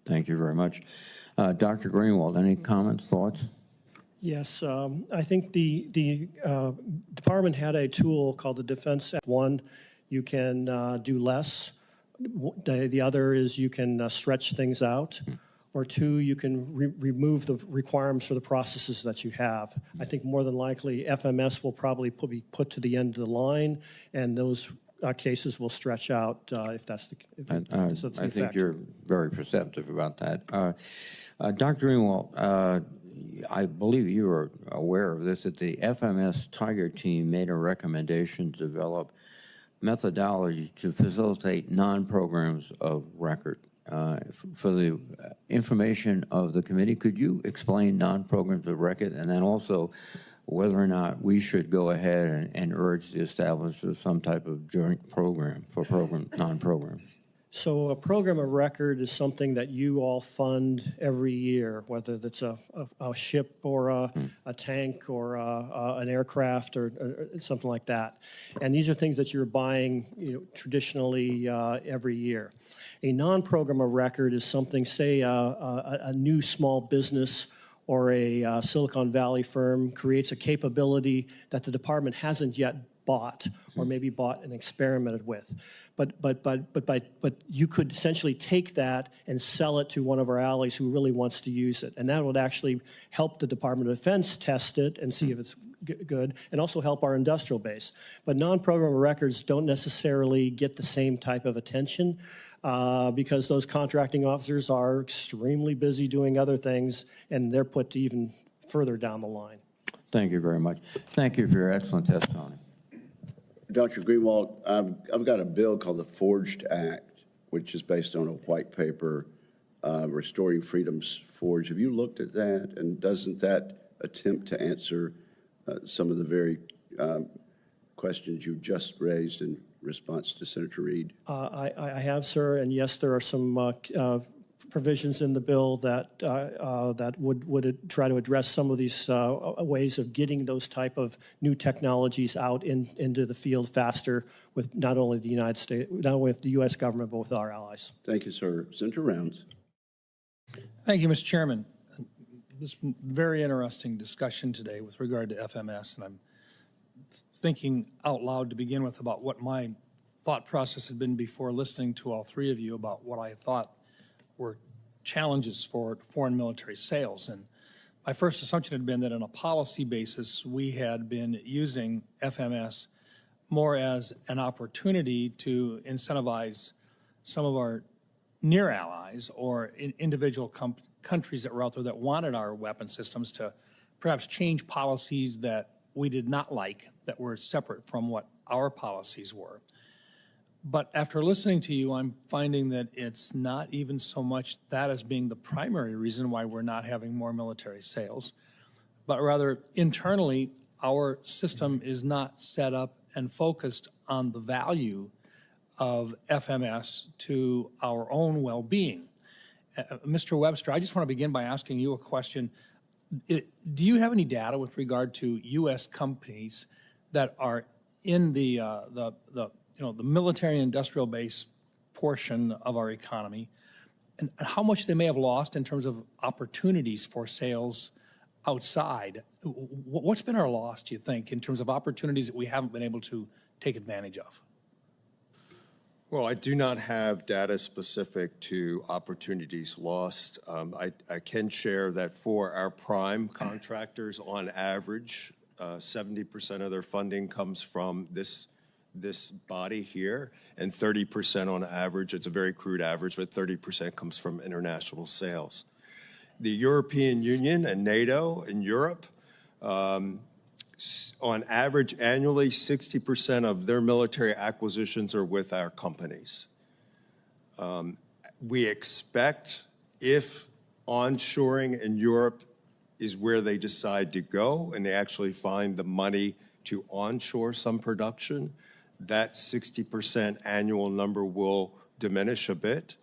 Thank you very much. Dr. Greenwalt, any comments, thoughts? Yes, I think the department had a tool called the Defense Act. One, you can do less. The other is you can stretch things out. Or two, you can remove the requirements for the processes that you have. I think more than likely FMS will probably be put to the end of the line, and those cases will stretch out if that's the I think you're very perceptive about that. Dr. Greenwalt, I believe you are aware of this, that the FMS Tiger team made a recommendation to develop methodology to facilitate non-programs of record. For the information of the committee, could you explain non-programs of record, and then also whether or not we should go ahead and urge the establishment of some type of joint program for non-programs? So a program of record is something that you all fund every year, whether that's a ship or a tank or an aircraft or something like that. And these are things that you're buying, traditionally every year. A non-program of record is something, say, a new small business or a Silicon Valley firm creates a capability that the department hasn't yet bought or maybe bought and experimented with. But you could essentially take that and sell it to one of our allies who really wants to use it. And that would actually help the Department of Defense test it and see if it's good, and also help our industrial base. But non-program records don't necessarily get the same type of attention because those contracting officers are extremely busy doing other things, and they're put even further down the line. Thank you very much. Thank you for your excellent testimony. Dr. Greenwalt, I've got a bill called the Forged Act, which is based on a white paper, Restoring Freedom's Forged. Have you looked at that? And doesn't that attempt to answer some of the very questions you just raised in response to Senator Reid? I have, sir, and yes, there are some provisions in the bill that that would try to address some of these ways of getting those type of new technologies out into the field faster with not only the United States, not only with the U.S. government, but with our allies. Thank you, sir. Senator Rounds. Thank you, Mr. Chairman. This has been very interesting discussion today with regard to FMS, and I'm thinking out loud to begin with about what my thought process had been before listening to all three of you about what I thought were challenges for foreign military sales. And my first assumption had been that on a policy basis, we had been using FMS more as an opportunity to incentivize some of our near allies or individual countries that were out there that wanted our weapon systems to perhaps change policies that we did not like, that were separate from what our policies were. But after listening to you, I'm finding that it's not even so much that as being the primary reason why we're not having more military sales, but rather internally, our system is not set up and focused on the value of FMS to our own well-being. Mr. Webster, I just want to begin by asking you a question. Do you have any data with regard to U.S. companies that are in the military and industrial base portion of our economy, and how much they may have lost in terms of opportunities for sales outside? What's been our loss, do you think, in terms of opportunities that we haven't been able to take advantage of? Well, I do not have data specific to opportunities lost. I can share that for our prime contractors, on average, 70% of their funding comes from this body here, and 30% on average, it's a very crude average, but 30% comes from international sales. The European Union and NATO in Europe, on average annually, 60% of their military acquisitions are with our companies. We expect, if onshoring in Europe is where they decide to go and they actually find the money to onshore some production, that 60% annual number will diminish a bit.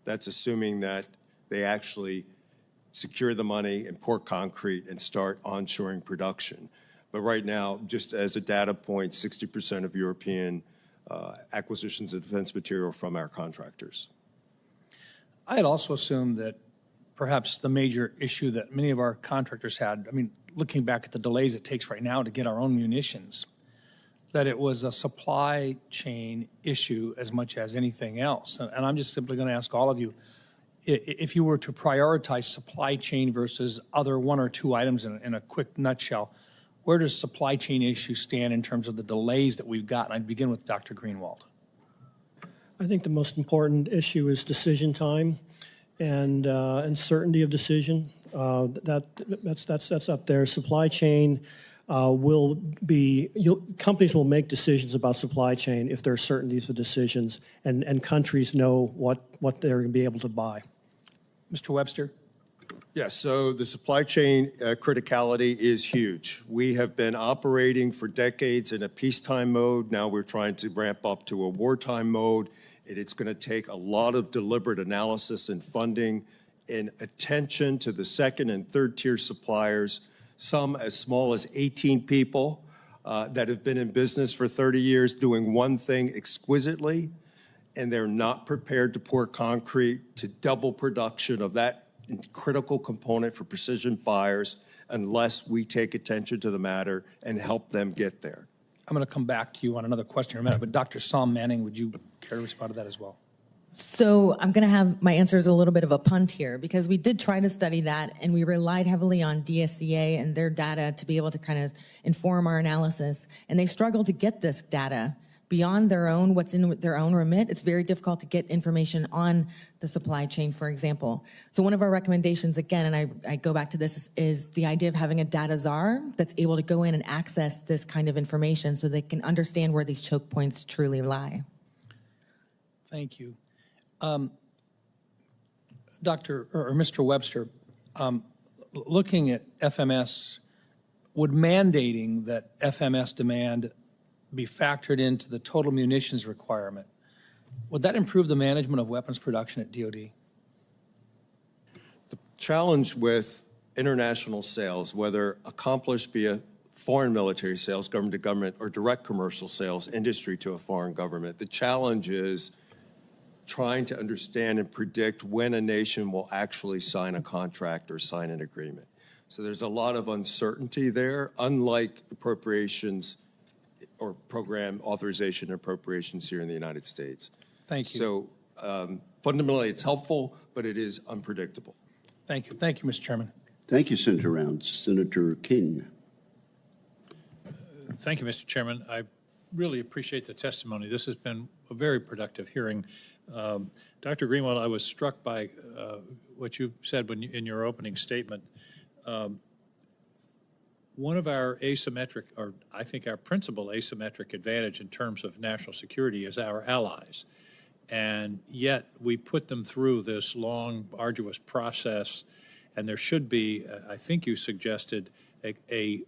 That's assuming that they actually secure the money and pour concrete and start onshoring production. But right now, just as a data point, 60% of European acquisitions of defense material from our contractors. I had also assumed that perhaps the major issue that many of our contractors had, I mean, looking back at the delays it takes right now to get our own munitions, that it was a supply chain issue as much as anything else. And I'm just simply going to ask all of you, if you were to prioritize supply chain versus other one or two items in a quick nutshell, where does supply chain issue stand in terms of the delays that we've got? And I'd begin with Dr. Greenwalt. I think the most important issue is decision time and certainty of decision. That's up there. Supply chain will be, companies will make decisions about supply chain if there are certainties of decisions and countries know what they're going to be able to buy. Mr. Webster? Yes, so the supply chain criticality is huge. We have been operating for decades in a peacetime mode. Now we're trying to ramp up to a wartime mode. It's going to take a lot of deliberate analysis and funding and attention to the second and third tier suppliers, some as small as 18 people that have been in business for 30 years doing one thing exquisitely, and they're not prepared to pour concrete to double production of that critical component for precision fires unless we take attention to the matter and help them get there. I'm going to come back to you on another question in a minute, but Dr. Sam Manning, would you care to respond to that as well? So I'm going to have my answers a little bit of a punt here, because we did try to study that, and we relied heavily on DSCA and their data to be able to kind of inform our analysis. And they struggled to get this data beyond their own, what's in their own remit. It's very difficult to get information on the supply chain, for example. So one of our recommendations, again, and I go back to this, is the idea of having a data czar that's able to go in and access this kind of information so they can understand where these choke points truly lie. Thank you. Mr. Webster, looking at FMS, would mandating that FMS demand be factored into the total munitions requirement, would that improve the management of weapons production at DoD? The challenge with international sales, whether accomplished via foreign military sales, government to government, or direct commercial sales, industry to a foreign government, the challenge is trying to understand and predict when a nation will actually sign a contract or sign an agreement. So there's a lot of uncertainty there, unlike appropriations or program authorization and appropriations here in the United States. Thank you. So fundamentally, it's helpful, but it is unpredictable. Thank you. Thank you, Mr. Chairman. Thank you, Senator Rounds. Senator King. Thank you, Mr. Chairman. I really appreciate the testimony. This has been a very productive hearing. Dr. Greenwald, I was struck by what you said in your opening statement. one of our asymmetric, or I think our principal asymmetric advantage in terms of national security is our allies. And yet we put them through this long, arduous process, and there should be, I think you suggested, I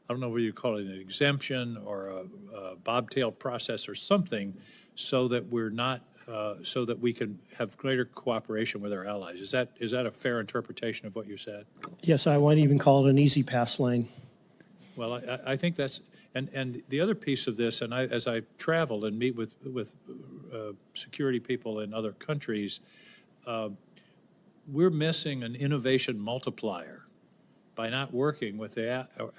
don't know whether you call it an exemption or a bobtail process or something, so that we're not, so that we can have greater cooperation with our allies. Is that a fair interpretation of what you said? Yes, I wouldn't even call it an easy pass lane. Well, I think that's, and the other piece of this, and as I travel and meet with security people in other countries, we're missing an innovation multiplier by not working with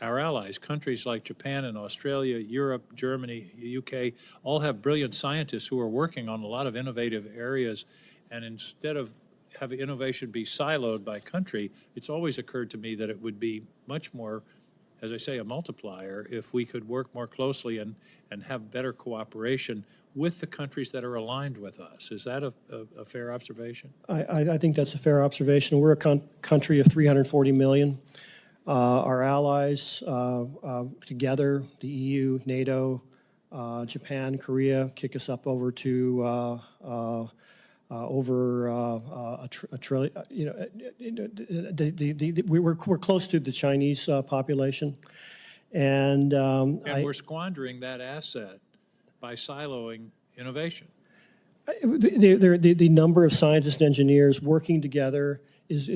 our allies. Countries like Japan and Australia, Europe, Germany, UK, all have brilliant scientists who are working on a lot of innovative areas. And instead of having innovation be siloed by country, it's always occurred to me that it would be much more, as I say, a multiplier if we could work more closely and have better cooperation with the countries that are aligned with us. Is that a fair observation? I think that's a fair observation. We're a country of 340 million. Our allies together, the EU, NATO, Japan, Korea, kick us up over to over a trillion. You know, we're close to the Chinese population, and we're squandering that asset by siloing innovation. The number of scientists and engineers working together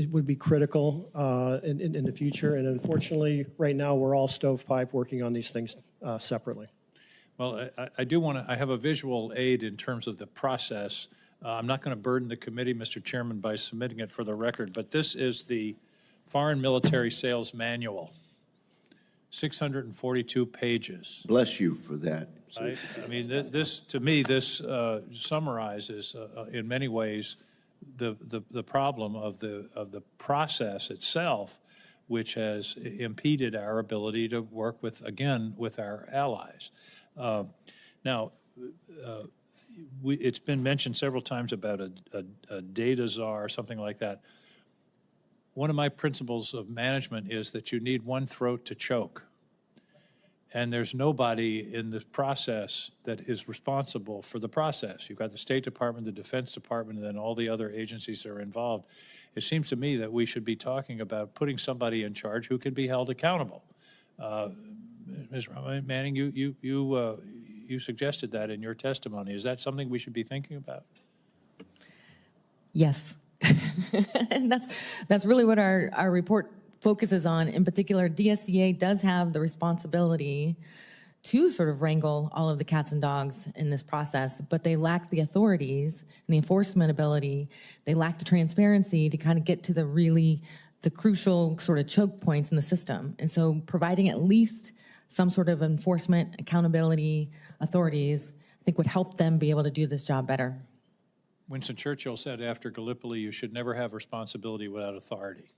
would be critical in the future. And unfortunately, right now, we're all stovepipe working on these things separately. Well, I do want to, I have a visual aid in terms of the process. I'm not going to burden the committee, Mr. Chairman, by submitting it for the record, but this is the Foreign Military Sales Manual, 642 pages. Bless you for that. I mean, this, to me, this summarizes in many ways the problem of the process itself, which has impeded our ability to work with, again, with our allies. Now, it's been mentioned several times about a data czar or something like that. One of my principles of management is that you need one throat to choke. And there's nobody in this process that is responsible for the process. You've got the State Department, the Defense Department, and then all the other agencies that are involved. It seems to me that we should be talking about putting somebody in charge who can be held accountable. Ms. Manning, you suggested that in your testimony. Is that something we should be thinking about? Yes. And that's really what our report focuses on. In particular, DSCA does have the responsibility to sort of wrangle all of the cats and dogs in this process, but they lack the authorities and the enforcement ability. They lack the transparency to kind of get to the crucial sort of choke points in the system. And so providing at least some sort of enforcement, accountability, authorities, I think would help them be able to do this job better. Winston Churchill said after Gallipoli, you should never have responsibility without authority.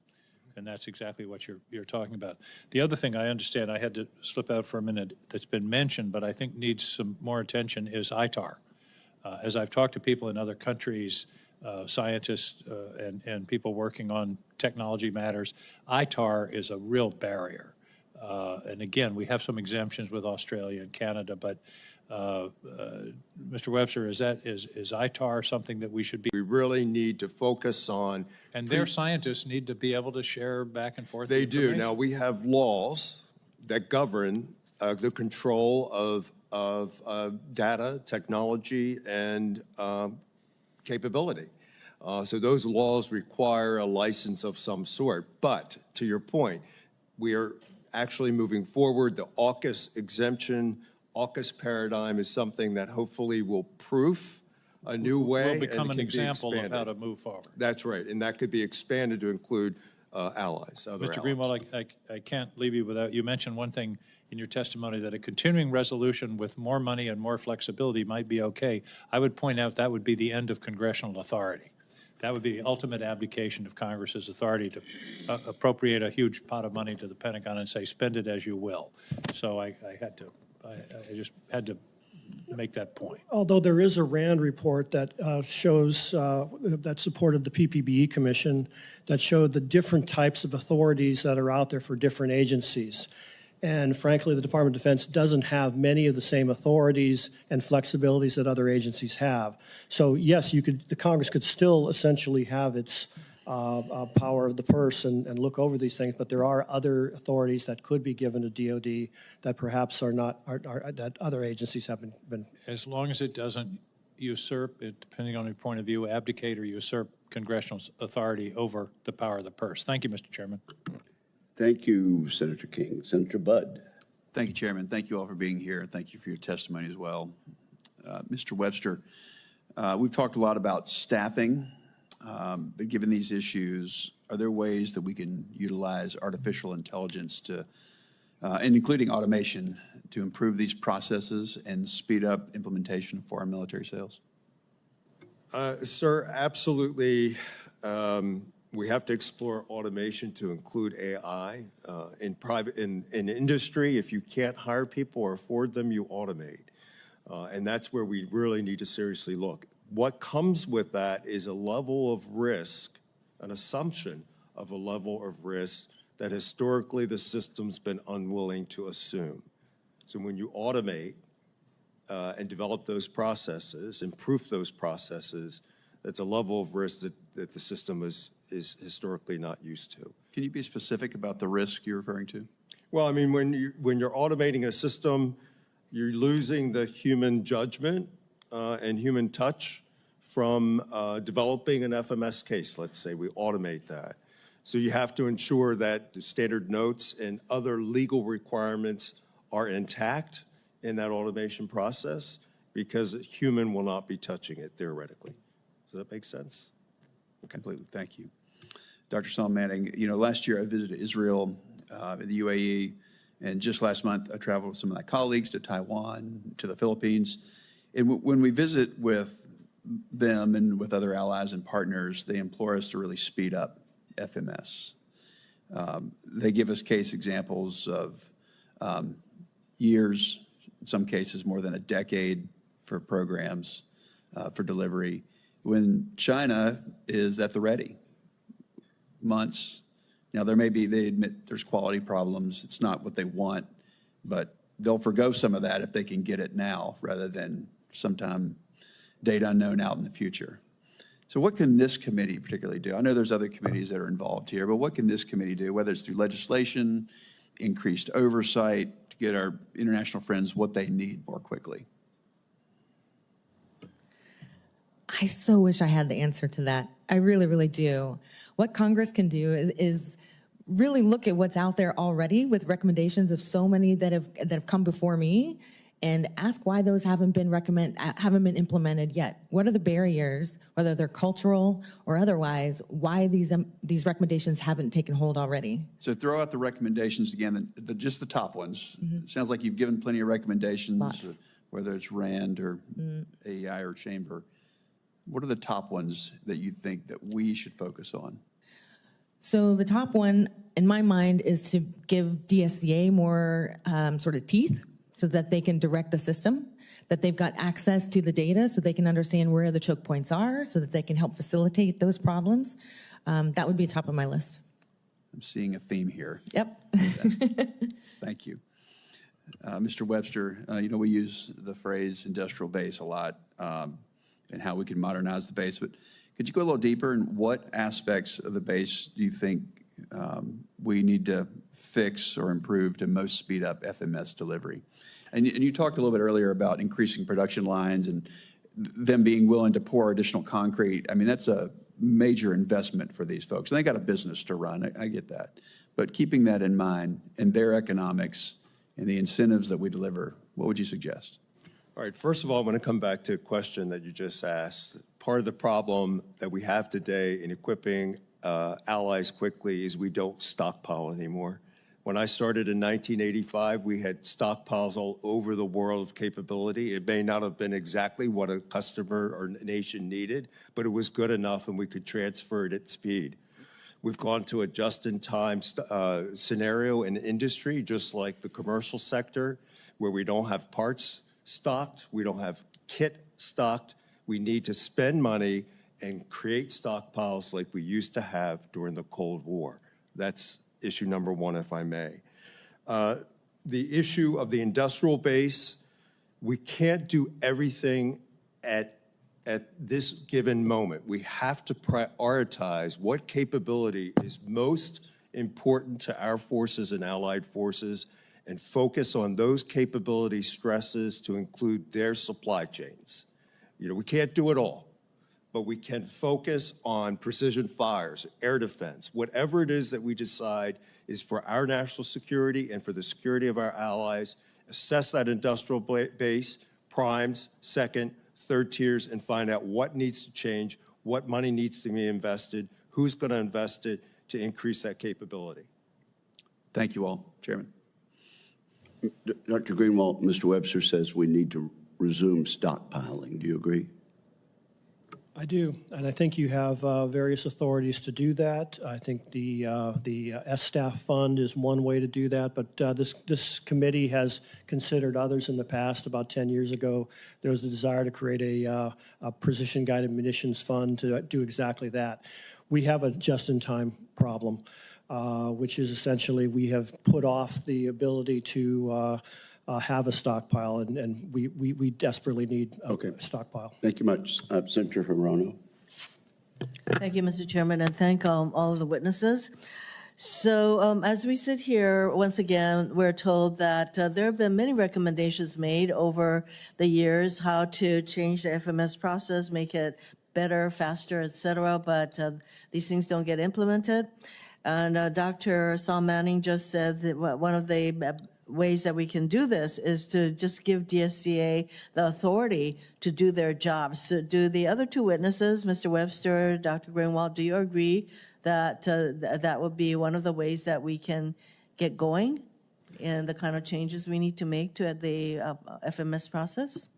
And that's exactly what you're talking about. The other thing I understand, I had to slip out for a minute, that's been mentioned, but I think needs some more attention is ITAR. As I've talked to people in other countries, scientists and people working on technology matters, ITAR is a real barrier. And again, we have some exemptions with Australia and Canada, but Mr. Webster, is ITAR something that we should be? We really need to focus on. And their scientists need to be able to share back and forth. They do. Now, we have laws that govern the control of data, technology, and capability. So those laws require a license of some sort. But to your point, we are actually moving forward. The AUKUS exemption, AUKUS paradigm is something that hopefully will proof a new way. Will become an example of how to move forward. That's right, and that could be expanded to include allies, other Mr. allies. Greenwalt, I can't leave you without, you mentioned one thing in your testimony, that a continuing resolution with more money and more flexibility might be okay. I would point out that would be the end of congressional authority. That would be the ultimate abdication of Congress's authority to appropriate a huge pot of money to the Pentagon and say, spend it as you will. So I just had to make that point. Although there is a RAND report that shows, that supported the PPBE Commission, that showed the different types of authorities that are out there for different agencies. And frankly, the Department of Defense doesn't have many of the same authorities and flexibilities that other agencies have. So yes, the Congress could still essentially have its power of the purse and look over these things, but there are other authorities that could be given to DOD that perhaps are not, that other agencies haven't been. As long as it doesn't usurp, depending on your point of view, abdicate or usurp congressional authority over the power of the purse. Thank you, Mr. Chairman. Thank you, Senator King. Senator Budd. Thank you, Chairman. Thank you all for being here. Thank you for your testimony as well. Mr. Webster, we've talked a lot about staffing, but given these issues, are there ways that we can utilize artificial intelligence to, and including automation, to improve these processes and speed up implementation of foreign military sales? Sir, absolutely. We have to explore automation to include AI. In industry, if you can't hire people or afford them, you automate. And that's where we really need to seriously look. What comes with that is a level of risk, an assumption of a level of risk that historically the system's been unwilling to assume. So when you automate and develop those processes, improve those processes, that's a level of risk that the system is historically not used to. Can you be specific about the risk you're referring to? Well, I mean, when you're automating a system, you're losing the human judgment and human touch from developing an FMS case. Let's say we automate that. So you have to ensure that the standard notes and other legal requirements are intact in that automation process because a human will not be touching it theoretically. Does that make sense? Completely. Thank you. Dr. Sam Manning, you know, last year I visited Israel, the UAE, and just last month I traveled with some of my colleagues to Taiwan, to the Philippines. And when we visit with them and with other allies and partners, they implore us to really speed up FMS. They give us case examples of years, in some cases more than a decade for programs, for delivery, when China is at the ready. Months. Now, they admit there's quality problems. It's not what they want, but they'll forgo some of that if they can get it now rather than sometime date unknown out in the future. So what can this committee particularly do? I know there's other committees that are involved here, but what can this committee do, whether it's through legislation, increased oversight, to get our international friends what they need more quickly? I so wish I had the answer to that. I really, really do. What Congress can do is really look at what's out there already with recommendations of so many that have come before me and ask why those haven't been implemented yet. What are the barriers, whether they're cultural or otherwise, why these recommendations haven't taken hold already? So throw out the recommendations again, just the top ones. Sounds like you've given plenty of recommendations, whether it's RAND or AEI or Chamber. What are the top ones that you think that we should focus on? So the top one, in my mind, is to give DSCA more sort of teeth so that they can direct the system, that they've got access to the data so they can understand where the choke points are, so that they can help facilitate those problems. That would be top of my list. I'm seeing a theme here. Yep. Thank you. Mr. Webster, you know, we use the phrase industrial base a lot and how we can modernize the base, but could you go a little deeper in what aspects of the base do you think we need to fix or improve to most speed up FMS delivery? And you talked a little bit earlier about increasing production lines and them being willing to pour additional concrete. I mean, that's a major investment for these folks. And they got a business to run, I get that. But keeping that in mind and their economics and the incentives that we deliver, what would you suggest? All right, first of all, I want to come back to a question that you just asked. Part of the problem that we have today in equipping allies quickly is we don't stockpile anymore. When I started in 1985, we had stockpiles all over the world of capability. It may not have been exactly what a customer or a nation needed, but it was good enough and we could transfer it at speed. We've gone to a just-in-time scenario in industry, just like the commercial sector, where we don't have parts stocked. We don't have kit stocked. We need to spend money and create stockpiles like we used to have during the Cold War. That's issue number one, if I may. The issue of the industrial base, we can't do everything at this given moment. We have to prioritize what capability is most important to our forces and allied forces and focus on those capability stresses to include their supply chains. You know, we can't do it all, but we can focus on precision fires, air defense, whatever it is that we decide is for our national security and for the security of our allies, assess that industrial base, primes, second, third tiers, and find out what needs to change, what money needs to be invested, who's going to invest it to increase that capability. Thank you all. Chairman. Dr. Greenwalt, Mr. Webster says we need to resume stockpiling. Do you agree? I do, and I think you have various authorities to do that. I think the SSTAF fund is one way to do that, but this committee has considered others in the past. About 10 years ago, there was a desire to create a precision-guided munitions fund to do exactly that. We have a just-in-time problem, which is essentially we have put off the ability to have a stockpile, and we desperately need a stockpile. Thank you much. Senator Hirono. Thank you, Mr. Chairman, and thank all of the witnesses. So as we sit here, once again, we're told that there have been many recommendations made over the years how to change the FMS process, make it better, faster, et cetera, but these things don't get implemented. And Dr. Saul Manning just said that one of the ways that we can do this is to just give DSCA the authority to do their jobs. So do the other two witnesses, Mr. Webster, Dr. Greenwalt, do you agree that that would be one of the ways that we can get going in the kind of changes we need to make to the FMS process?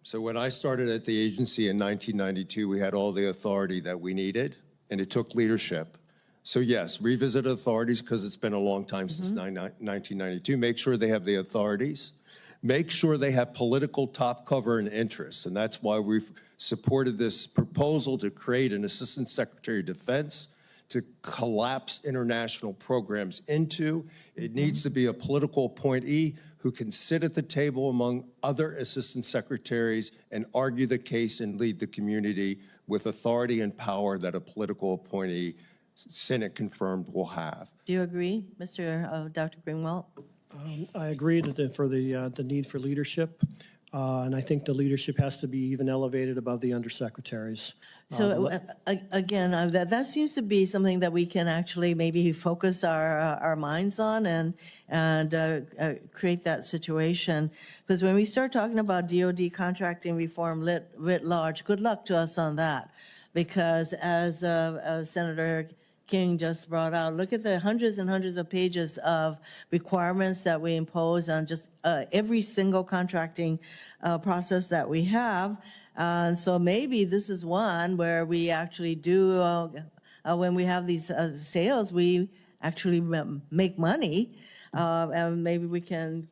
So when I started at the agency in 1992, we had all the authority that we needed, and it took leadership. So yes, revisit authorities because it's been a long time since 1992. Make sure they have the authorities. Make sure they have political top cover and interests. And that's why we've supported this proposal to create an Assistant Secretary of Defense to collapse international programs into. It needs to be a political appointee who can sit at the table among other assistant secretaries and argue the case and lead the community with authority and power that a political appointee, Senate confirmed, will have. Do you agree, Dr. Greenwalt? I agree that for the need for leadership, and I think the leadership has to be even elevated above the undersecretaries. So again, that seems to be something that we can actually maybe focus our minds on and create that situation. Because when we start talking about DoD contracting reform writ large, good luck to us on that. Because as Senator King just brought out, look at the hundreds and hundreds of pages of requirements that we impose on just every single contracting process that we have. So maybe this is one where we actually do, when we have these sales, we actually make money, and maybe we can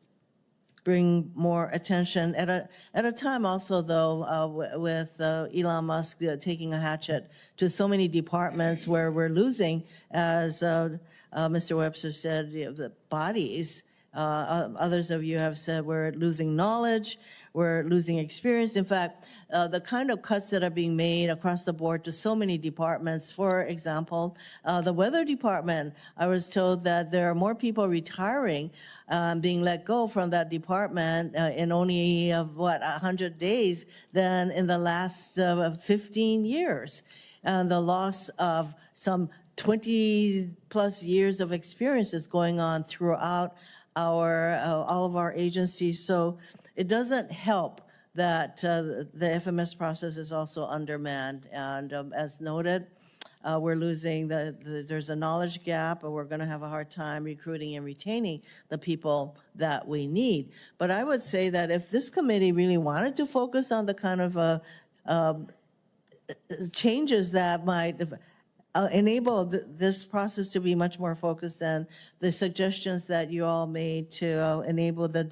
bring more attention at a time also, though, with Elon Musk taking a hatchet to so many departments where we're losing, as Mr. Webster said, the bodies. Others of you have said we're losing knowledge, we're losing experience. In fact, the kind of cuts that are being made across the board to so many departments, for example, the weather department, I was told that there are more people retiring, being let go from that department in only, 100 days than in the last 15 years. And the loss of some 20-plus years of experience is going on throughout all of our agencies. So it doesn't help that the FMS process is also undermanned. And as noted, we're losing there's a knowledge gap, and we're going to have a hard time recruiting and retaining the people that we need. But I would say that if this committee really wanted to focus on the kind of changes that might enable this process to be much more focused than the suggestions that you all made to enable the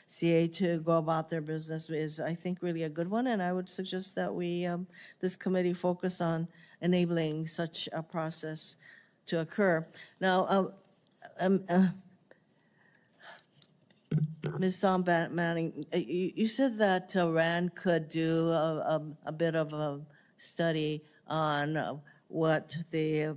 CA to go about their business is, I think, really a good one, and I would suggest that we, this committee, focus on enabling such a process to occur. Now, Ms. Tom Manning, you said that RAND could do a bit of a study on what the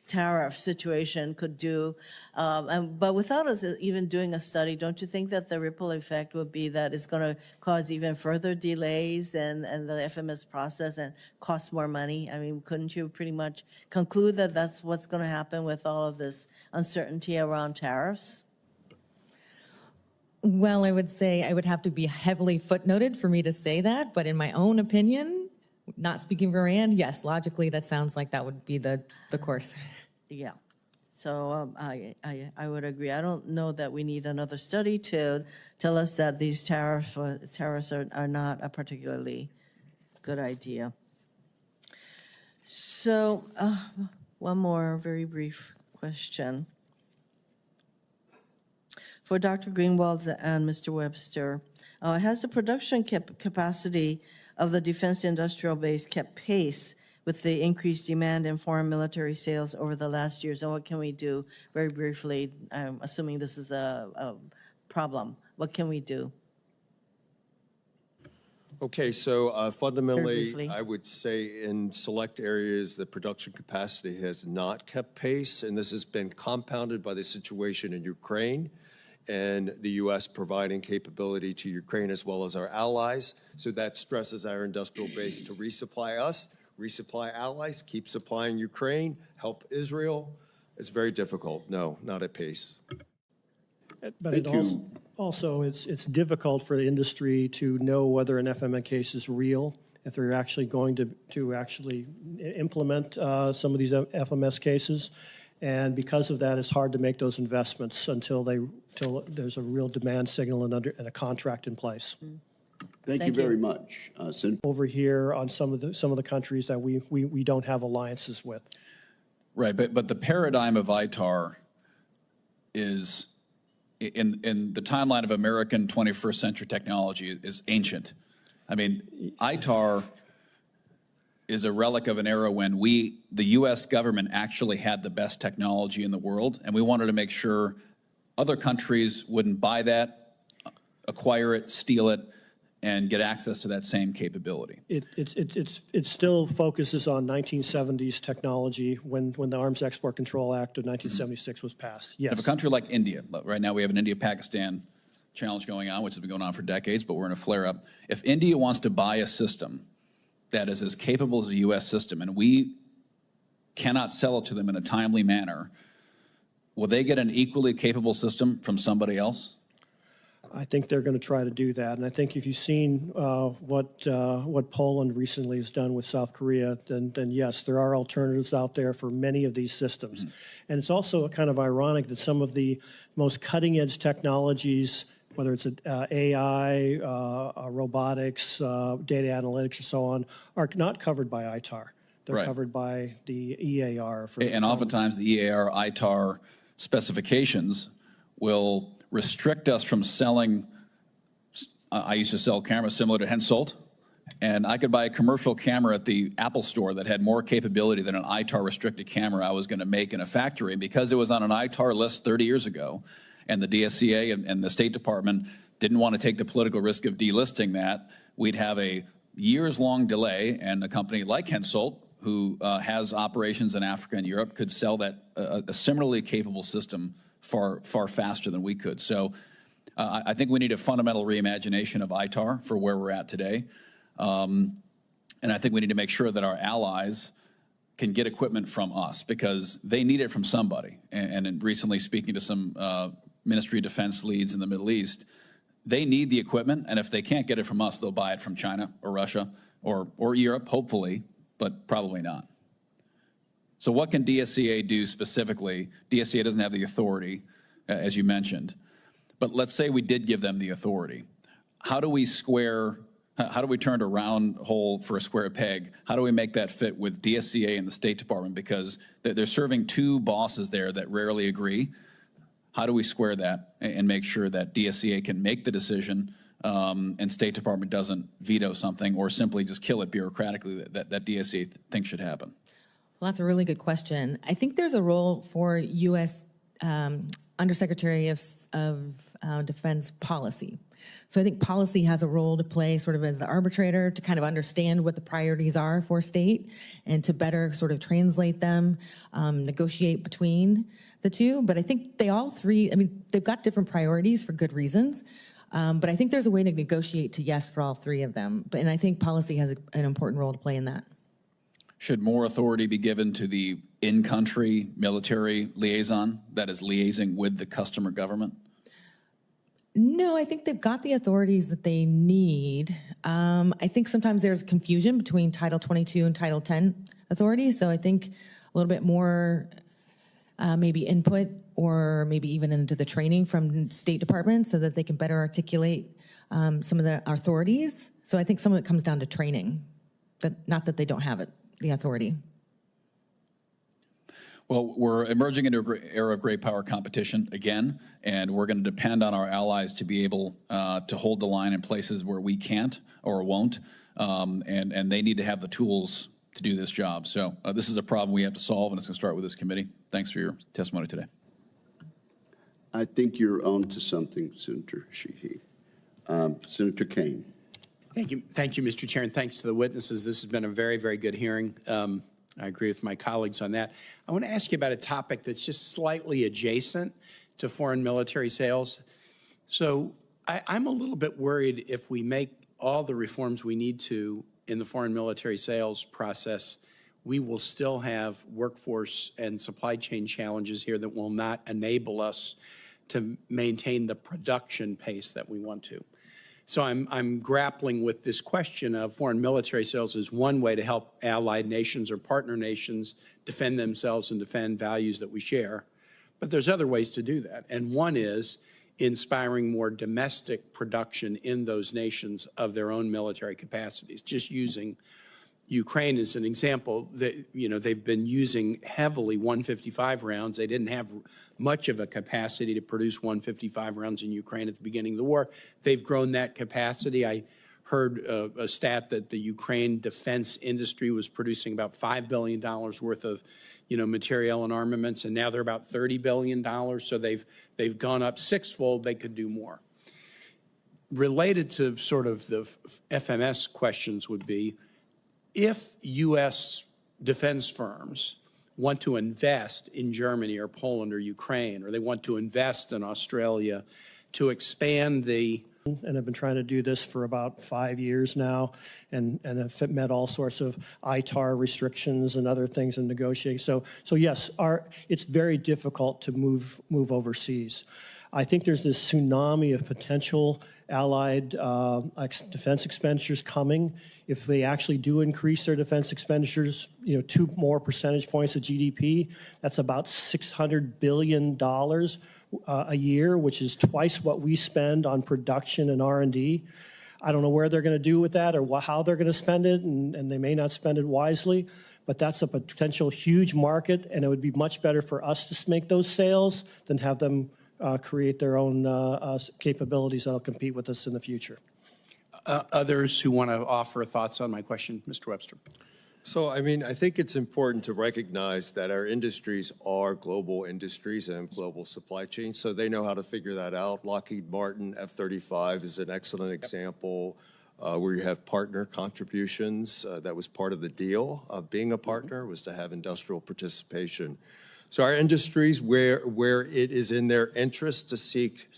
tariff situation could do, but without us even doing a study, don't you think that the ripple effect would be that it's going to cause even further delays in the FMS process and cost more money? I mean, couldn't you pretty much conclude that that's what's going to happen with all of this uncertainty around tariffs? Well, I would say I would have to be heavily footnoted for me to say that, but in my own opinion, not speaking for Rand, yes, logically, that sounds like that would be the course. Yeah. So I would agree. I don't know that we need another study to tell us that these tariffs are not a particularly good idea. So one more very brief question. For Dr. Greenwalt and Mr. Webster, has the production capacity of the defense industrial base kept pace with the increased demand in foreign military sales over the last years? And what can we do? Very briefly, I'm assuming this is a problem. What can we do? Okay, so fundamentally, briefly. I would say in select areas, the production capacity has not kept pace, and this has been compounded by the situation in Ukraine and the U.S. providing capability to Ukraine as well as our allies. So that stresses our industrial base to resupply us, resupply allies, keep supplying Ukraine, help Israel. It's very difficult. No, not at pace. But Thank you. Also, it's difficult for the industry to know whether an FMA case is real, if they're actually going to actually implement some of these FMS cases. And because of that, it's hard to make those investments until there's a real demand signal and a contract in place. Thank you very much. Over here on some of the countries that we don't have alliances with. Right, but the paradigm of ITAR is, in the timeline of American 21st century technology, is ancient. I mean, ITAR is a relic of an era when the U.S. government actually had the best technology in the world, and we wanted to make sure other countries wouldn't buy that, acquire it, steal it, and get access to that same capability. It still focuses on 1970s technology when the Arms Export Control Act of 1976 was passed. Yes. If a country like India, right now we have an India-Pakistan challenge going on, which has been going on for decades, but we're in a flare-up. If India wants to buy a system that is as capable as a U.S. system, and we cannot sell it to them in a timely manner, will they get an equally capable system from somebody else? I think they're going to try to do that. And I think if you've seen what Poland recently has done with South Korea, then yes, there are alternatives out there for many of these systems. Mm-hmm. And it's also kind of ironic that some of the most cutting-edge technologies, whether it's AI, robotics, data analytics, and so on, are not covered by ITAR. They're right. covered by the EAR. And oftentimes the EAR, ITAR specifications will restrict us from selling. I used to sell cameras similar to Hensoldt, and I could buy a commercial camera at the Apple store that had more capability than an ITAR restricted camera I was going to make in a factory. Because it was on an ITAR list 30 years ago, and the DSCA and the State Department didn't want to take the political risk of delisting that, we'd have a years-long delay, and a company like Hensoldt, who has operations in Africa and Europe, could sell that a similarly capable system far faster than we could. So I think we need a fundamental reimagination of ITAR for where we're at today. And I think we need to make sure that our allies can get equipment from us, because they need it from somebody. And recently speaking to some Ministry of Defense leads in the Middle East, they need the equipment, and if they can't get it from us, they'll buy it from China or Russia or Europe, hopefully, but probably not. So what can DSCA do specifically? DSCA doesn't have the authority, as you mentioned, but let's say we did give them the authority. How do we turn a round hole for a square peg? How do we make that fit with DSCA and the State Department? Because they're serving two bosses there that rarely agree. How do we square that and make sure that DSCA can make the decision and State Department doesn't veto something or simply just kill it bureaucratically that DSCA thinks should happen? Well, that's a really good question. I think there's a role for U.S. Undersecretary of Defense Policy. So I think policy has a role to play sort of as the arbitrator to kind of understand what the priorities are for state and to better sort of translate them, negotiate between the two. But I think they all three, I mean, they've got different priorities for good reasons. But I think there's a way to negotiate to yes for all three of them. And I think policy has an important role to play in that. Should more authority be given to the in-country military liaison that is liaising with the customer government? No, I think they've got the authorities that they need. I think sometimes there's confusion between Title 22 and Title 10 authorities. So I think a little bit more maybe input or maybe even into the training from State Department so that they can better articulate some of the authorities. So I think some of it comes down to training, but not that they don't have it, the authority. Well, we're emerging into an era of great power competition again, and we're going to depend on our allies to be able to hold the line in places where we can't or won't, and they need to have the tools to do this job. So this is a problem we have to solve, and it's going to start with this committee. Thanks for your testimony today. I think you're on to something, Senator Sheehy. Senator Kane. Thank you, Mr. Chair, and thanks to the witnesses. This has been a very, very good hearing. I agree with my colleagues on that. I want to ask you about a topic that's just slightly adjacent to foreign military sales. So I'm a little bit worried if we make all the reforms we need to in the foreign military sales process, we will still have workforce and supply chain challenges here that will not enable us to maintain the production pace that we want to. So I'm grappling with this question of foreign military sales as one way to help allied nations or partner nations defend themselves and defend values that we share. But there's other ways to do that. And one is inspiring more domestic production in those nations of their own military capacities. Just using Ukraine as an example, they've been using heavily 155 rounds. They didn't have much of a capacity to produce 155 rounds in Ukraine at the beginning of the war. They've grown that capacity. I heard a stat that the Ukraine defense industry was producing about $5 billion worth of material and armaments, and now they're about $30 billion. So they've gone up sixfold. They could do more. Related to sort of the FMS questions would be, if U.S. defense firms want to invest in Germany or Poland or Ukraine, or they want to invest in Australia to expand the... And have been trying to do this for about 5 years now and have met all sorts of ITAR restrictions and other things in negotiating. So yes, it's very difficult to move overseas. I think there's this tsunami of potential allied defense expenditures coming. If they actually do increase their defense expenditures, 2 more percentage points of GDP, that's about $600 billion a year, which is twice what we spend on production and R&D. I don't know where they're going to do with that or how they're going to spend it, and they may not spend it wisely, but that's a potential huge market, and it would be much better for us to make those sales than have them create their own capabilities that will compete with us in the future. Others who want to offer thoughts on my question, Mr. Webster. So, I think it's important to recognize that our industries are global industries and global supply chains, so they know how to figure that out. Lockheed Martin F-35 is an excellent example where you have partner contributions. That was part of the deal of being a partner, was to have industrial participation. So our industries, where it is in their interest to seek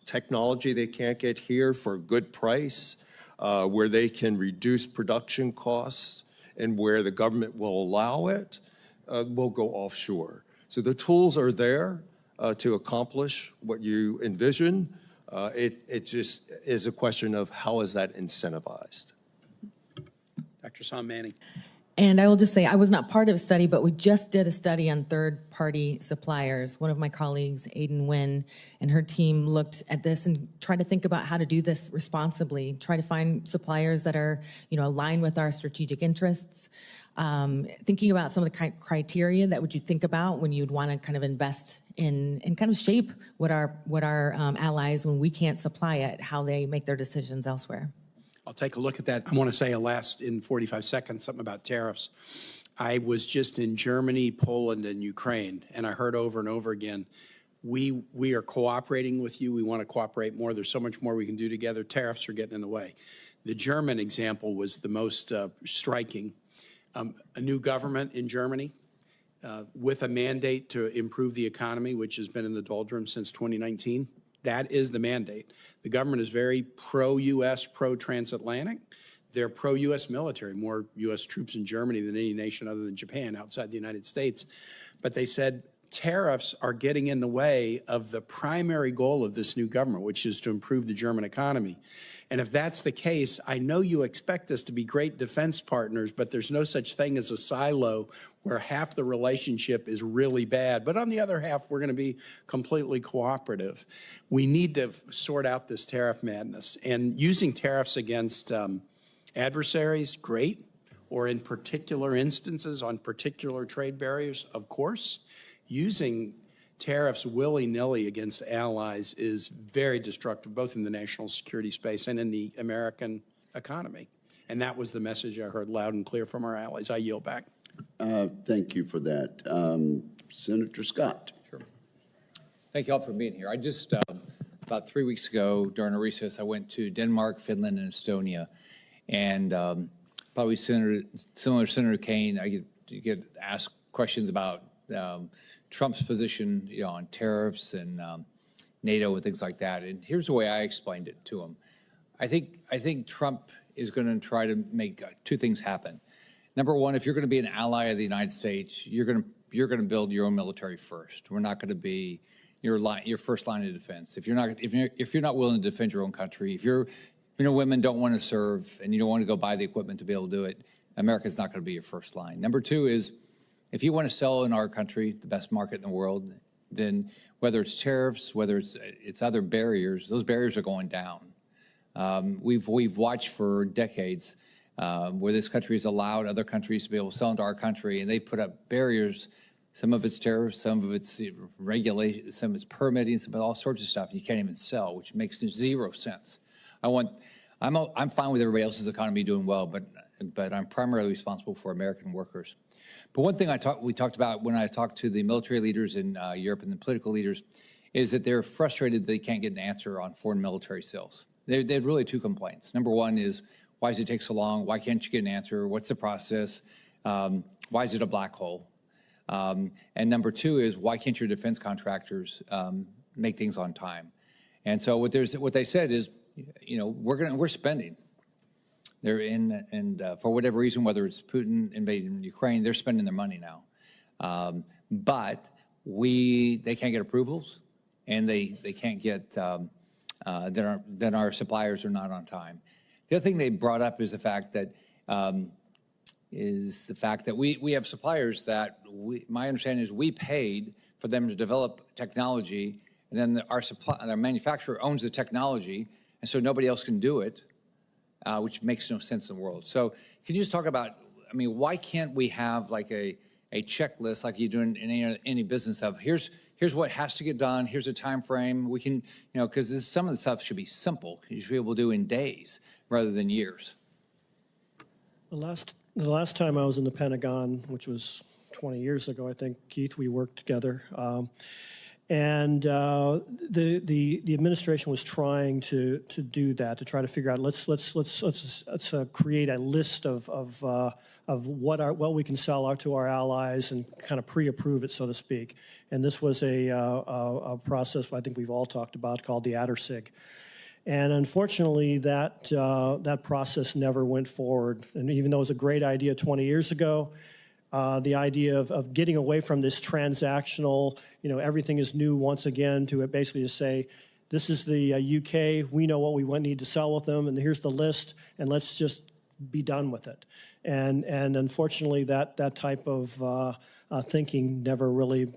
technology they can't get here for a good price, where they can reduce production costs, and where the government will allow it, will go offshore. So the tools are there to accomplish what you envision. It just is a question of how is that incentivized. Dr. Sam Manning. And I will just say, I was not part of a study, but we just did a study on third-party suppliers. One of my colleagues, Aidan Nguyen, and her team looked at this and tried to think about how to do this responsibly, try to find suppliers that are, aligned with our strategic interests. Thinking about some of the criteria that would you think about when you'd want to kind of invest in and kind of shape what our allies, when we can't supply it, how they make their decisions elsewhere. I'll take a look at that. I want to say in 45 seconds, something about tariffs. I was just in Germany, Poland, and Ukraine, and I heard over and over again, we are cooperating with you. We want to cooperate more. There's so much more we can do together. Tariffs are getting in the way. The German example was the most striking. A new government in Germany with a mandate to improve the economy, which has been in the doldrums since 2019. That is the mandate. The government is very pro-U.S., pro-transatlantic. They're pro-U.S. military, more U.S. troops in Germany than any nation other than Japan outside the United States. But they said tariffs are getting in the way of the primary goal of this new government, which is to improve the German economy. And if that's the case, I know you expect us to be great defense partners, but there's no such thing as a silo where half the relationship is really bad, but on the other half, we're going to be completely cooperative. We need to sort out this tariff madness. And using tariffs against adversaries, great, or in particular instances on particular trade barriers, of course. Using tariffs willy-nilly against allies is very destructive, both in the national security space and in the American economy. And that was the message I heard loud and clear from our allies. I yield back. Thank you for that. Senator Scott. Sure. Thank you all for being here. I just, about 3 weeks ago, during a recess, I went to Denmark, Finland, and Estonia. And probably similar to Senator Kane, I get asked questions about Trump's position, on tariffs and NATO and things like that. And here's the way I explained it to him. I think Trump is going to try to make two things happen. Number one, if you're going to be an ally of the United States, you're going to build your own military first. We're not going to be your first line of defense. If you're not willing to defend your own country, if women don't want to serve and you don't want to go buy the equipment to be able to do it, America's not going to be your first line. Number two is, if you want to sell in our country, the best market in the world, then whether it's tariffs, whether it's other barriers, those barriers are going down. We've watched for decades where this country has allowed other countries to be able to sell into our country, and they put up barriers. Some of it's tariffs, some of it's regulation, some of it's permitting, some of all sorts of stuff. You can't even sell, which makes zero sense. I'm fine with everybody else's economy doing well, but I'm primarily responsible for American workers. But one thing we talked about when I talked to the military leaders in Europe and the political leaders is that they're frustrated they can't get an answer on foreign military sales. They had really two complaints. Number one is, why does it take so long? Why can't you get an answer? What's the process? Why is it a black hole? And number two is, why can't your defense contractors make things on time? And so what they said is, we're spending. They're for whatever reason, whether it's Putin invading Ukraine, they're spending their money now. But they can't get approvals, and they can't get then our suppliers are not on time. The other thing they brought up is the fact that we have suppliers that my understanding is we paid for them to develop technology, and then our manufacturer owns the technology, and so nobody else can do it. Which makes no sense in the world. So can you just talk about, why can't we have like a checklist like you do in any business of here's what has to get done, here's a time frame, we can, because some of the stuff should be simple. You should be able to do in days rather than years. The last time I was in the Pentagon, which was 20 years ago, I think, Keith, we worked together. And the administration was trying to do that, to try to figure out let's create a list of what we can sell out to our allies and kind of pre-approve it, so to speak. And this was a process I think we've all talked about called the ITAR. And unfortunately, that process never went forward. And even though it was a great idea 20 years ago, the idea of getting away from this transactional, everything is new once again, to it basically to say, this is the UK, we know what we need to sell with them, and here's the list, and let's just be done with it. And unfortunately, that type of thinking never really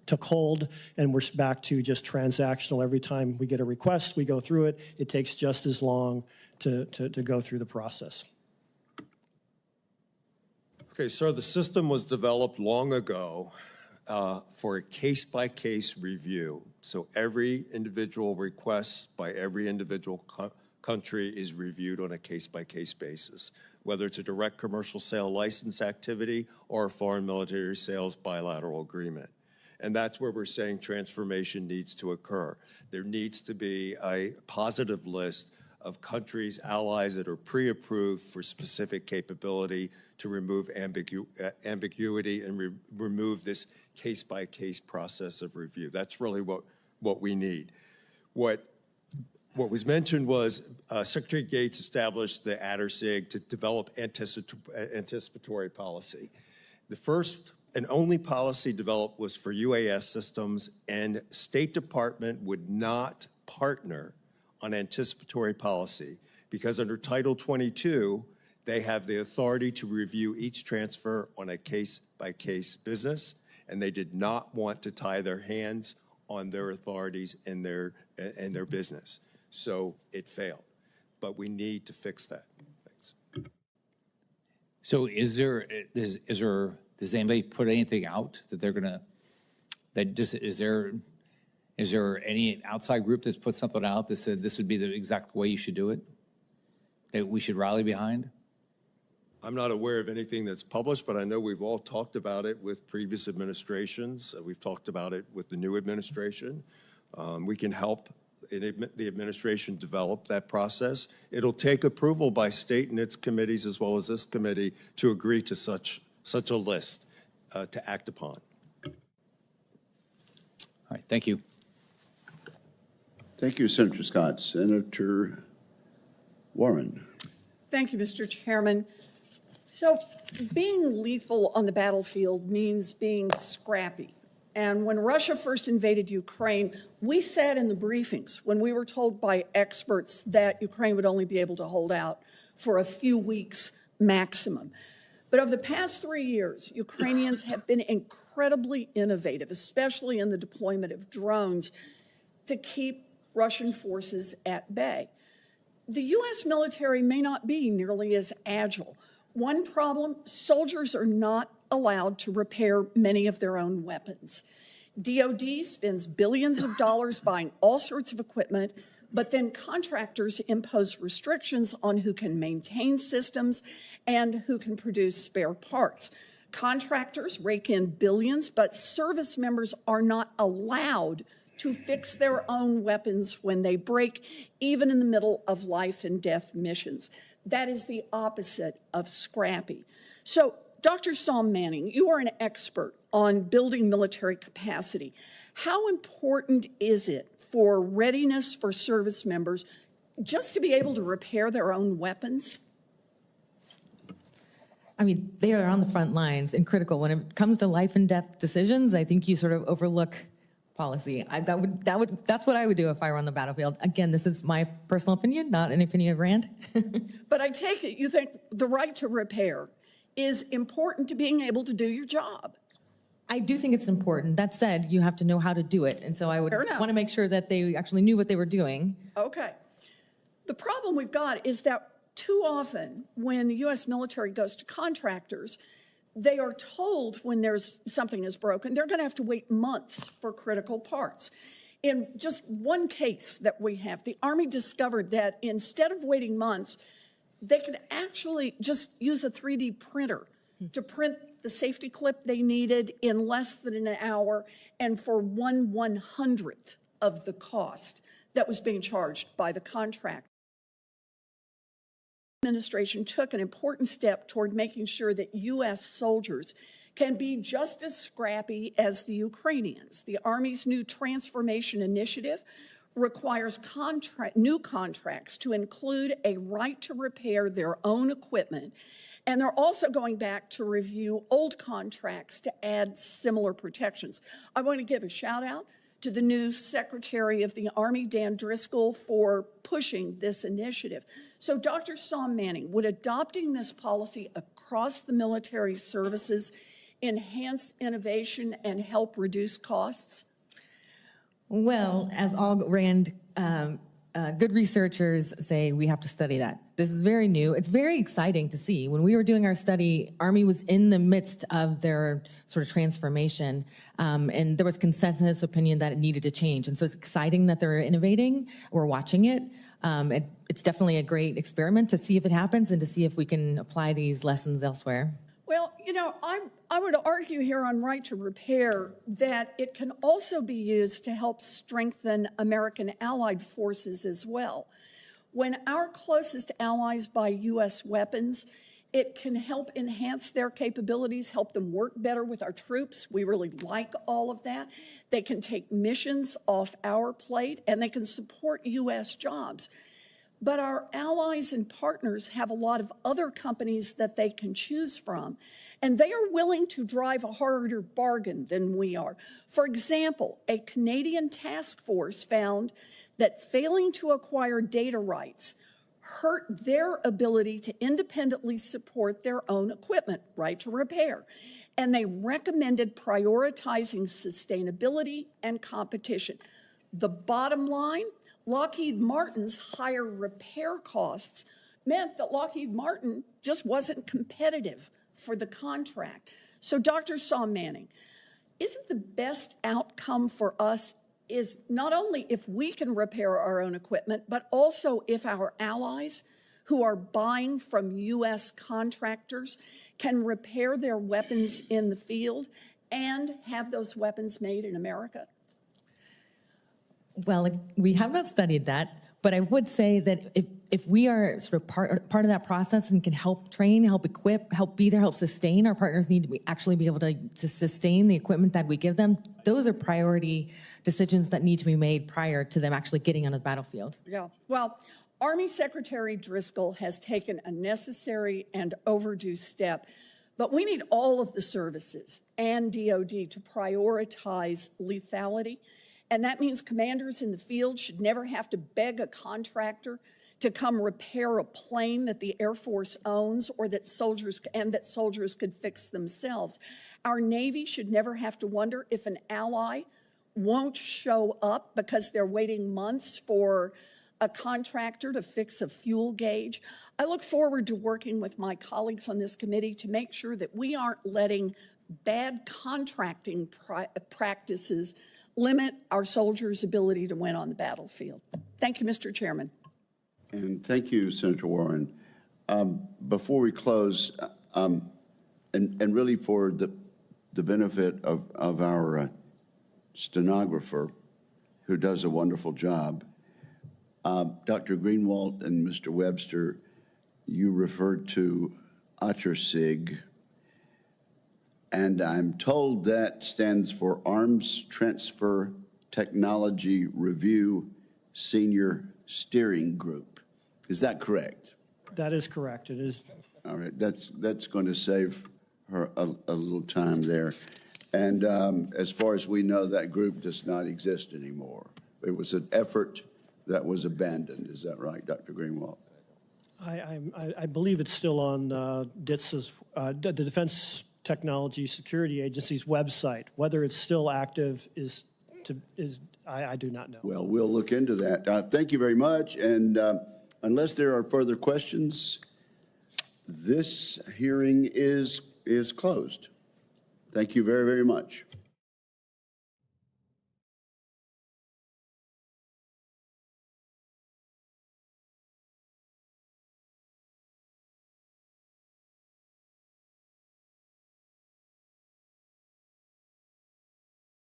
took hold, and we're back to just transactional. Every time we get a request, we go through it. It takes just as long to go through the process. Okay, sir, the system was developed long ago for a case-by-case review. So every individual request by every individual country is reviewed on a case-by-case basis, whether it's a direct commercial sale license activity or a foreign military sales bilateral agreement. And that's where we're saying transformation needs to occur. There needs to be a positive list of countries, allies that are pre-approved for specific capability to remove ambiguity and remove this case-by-case process of review. That's really what we need. What was mentioned was Secretary Gates established the ITAR to develop anticipatory policy. The first and only policy developed was for UAS systems, and State Department would not partner on anticipatory policy because under Title 22, they have the authority to review each transfer on a case-by-case business, and they did not want to tie their hands on their authorities and their business. So it failed, but we need to fix that. Thanks. So does anybody put anything out that they're gonna, is there any outside group that's put something out that said this would be the exact way you should do it, that we should rally behind? I'm not aware of anything that's published, but I know we've all talked about it with previous administrations. We've talked about it with the new administration. We can help the administration develop that process. It'll take approval by state and its committees as well as this committee to agree to such a list to act upon. All right, thank you. Thank you, Senator Scott. Senator Warren. Thank you, Mr. Chairman. So being lethal on the battlefield means being scrappy. And when Russia first invaded Ukraine, we said in the briefings, when we were told by experts that Ukraine would only be able to hold out for a few weeks maximum. But over the past 3 years, Ukrainians have been incredibly innovative, especially in the deployment of drones, to keep Russian forces at bay. The U.S. military may not be nearly as agile. One problem, soldiers are not allowed to repair many of their own weapons. DOD spends billions of dollars buying all sorts of equipment, but then contractors impose restrictions on who can maintain systems and who can produce spare parts. Contractors rake in billions, but service members are not allowed to fix their own weapons when they break, even in the middle of life and death missions. That is the opposite of scrappy. So, Dr. Saum Manning, you are an expert on building military capacity. How important is it for readiness for service members just to be able to repair their own weapons? I mean, they are on the front lines and critical. When it comes to life and death decisions, I think you sort of overlook policy. That's what I would do if I were on the battlefield. Again, this is my personal opinion, not an opinion of Rand. But I take it you think the right to repair is important to being able to do your job. I do think it's important. That said, you have to know how to do it. And so I would want to make sure that they actually knew what they were doing. Okay. The problem we've got is that too often when the U.S. military goes to contractors, they are told when there's something is broken, they're going to have to wait months for critical parts. In just one case that we have, the Army discovered that instead of waiting months, they could actually just use a 3D printer to print the safety clip they needed in less than an hour and for 1/100th of the cost that was being charged by the contractor. The administration took an important step toward making sure that U.S. soldiers can be just as scrappy as the Ukrainians. The Army's new transformation initiative requires new contracts to include a right to repair their own equipment. And they're also going back to review old contracts to add similar protections. I want to give a shout out to the new Secretary of the Army, Dan Driscoll, for pushing this initiative. So, Dr. Sam Manning, would adopting this policy across the military services enhance innovation and help reduce costs? Well, as all RAND good researchers say, we have to study that. This is very new. It's very exciting to see. When we were doing our study, Army was in the midst of their sort of transformation, and there was consensus opinion that it needed to change. And so it's exciting that they're innovating. We're watching it. It's definitely a great experiment to see if it happens and to see if we can apply these lessons elsewhere. Well, you know, I would argue here on Right to Repair that it can also be used to help strengthen American allied forces as well. When our closest allies buy U.S. weapons, it can help enhance their capabilities, help them work better with our troops. We really like all of that. They can take missions off our plate, and they can support U.S. jobs. But our allies and partners have a lot of other companies that they can choose from, and they are willing to drive a harder bargain than we are. For example, a Canadian task force found that failing to acquire data rights hurt their ability to independently support their own equipment, Right to Repair. And they recommended prioritizing sustainability and competition. The bottom line, Lockheed Martin's higher repair costs meant that Lockheed Martin just wasn't competitive for the contract. So, Dr. Sam Manning, isn't the best outcome for us is not only if we can repair our own equipment, but also if our allies who are buying from U.S. contractors can repair their weapons in the field and have those weapons made in America? Well, we have not studied that, but I would say that if we are sort of part of that process and can help train, help equip, help be there, help sustain, our partners need to actually be able to sustain the equipment that we give them. Those are priority decisions that need to be made prior to them actually getting on the battlefield. Yeah, well, Army Secretary Driscoll has taken a necessary and overdue step, but we need all of the services and DOD to prioritize lethality. And that means commanders in the field should never have to beg a contractor to come repair a plane that the Air Force owns or that soldiers could fix themselves. Our Navy should never have to wonder if an ally won't show up because they're waiting months for a contractor to fix a fuel gauge. I look forward to working with my colleagues on this committee to make sure that we aren't letting bad contracting practices limit our soldiers' ability to win on the battlefield. Thank you, Mr. Chairman. And thank you, Senator Warren. Before we close, and really for the benefit of our stenographer, who does a wonderful job, Dr. Greenwalt and Mr. Webster, you referred to ATRSIG, and I'm told that stands for Arms Transfer Technology Review Senior Steering Group. Is that correct? That is correct. It is. All right, that's going to save her a little time there. And as far as we know, that group does not exist anymore. It was an effort that was abandoned. Is that right, Dr. Greenwalt? I believe it's still on DITS's, the Defense Technology Security Agency's website. Whether it's still active I do not know. Well, we'll look into that. Thank you very much. And unless there are further questions, this hearing is closed. Thank you very, very much.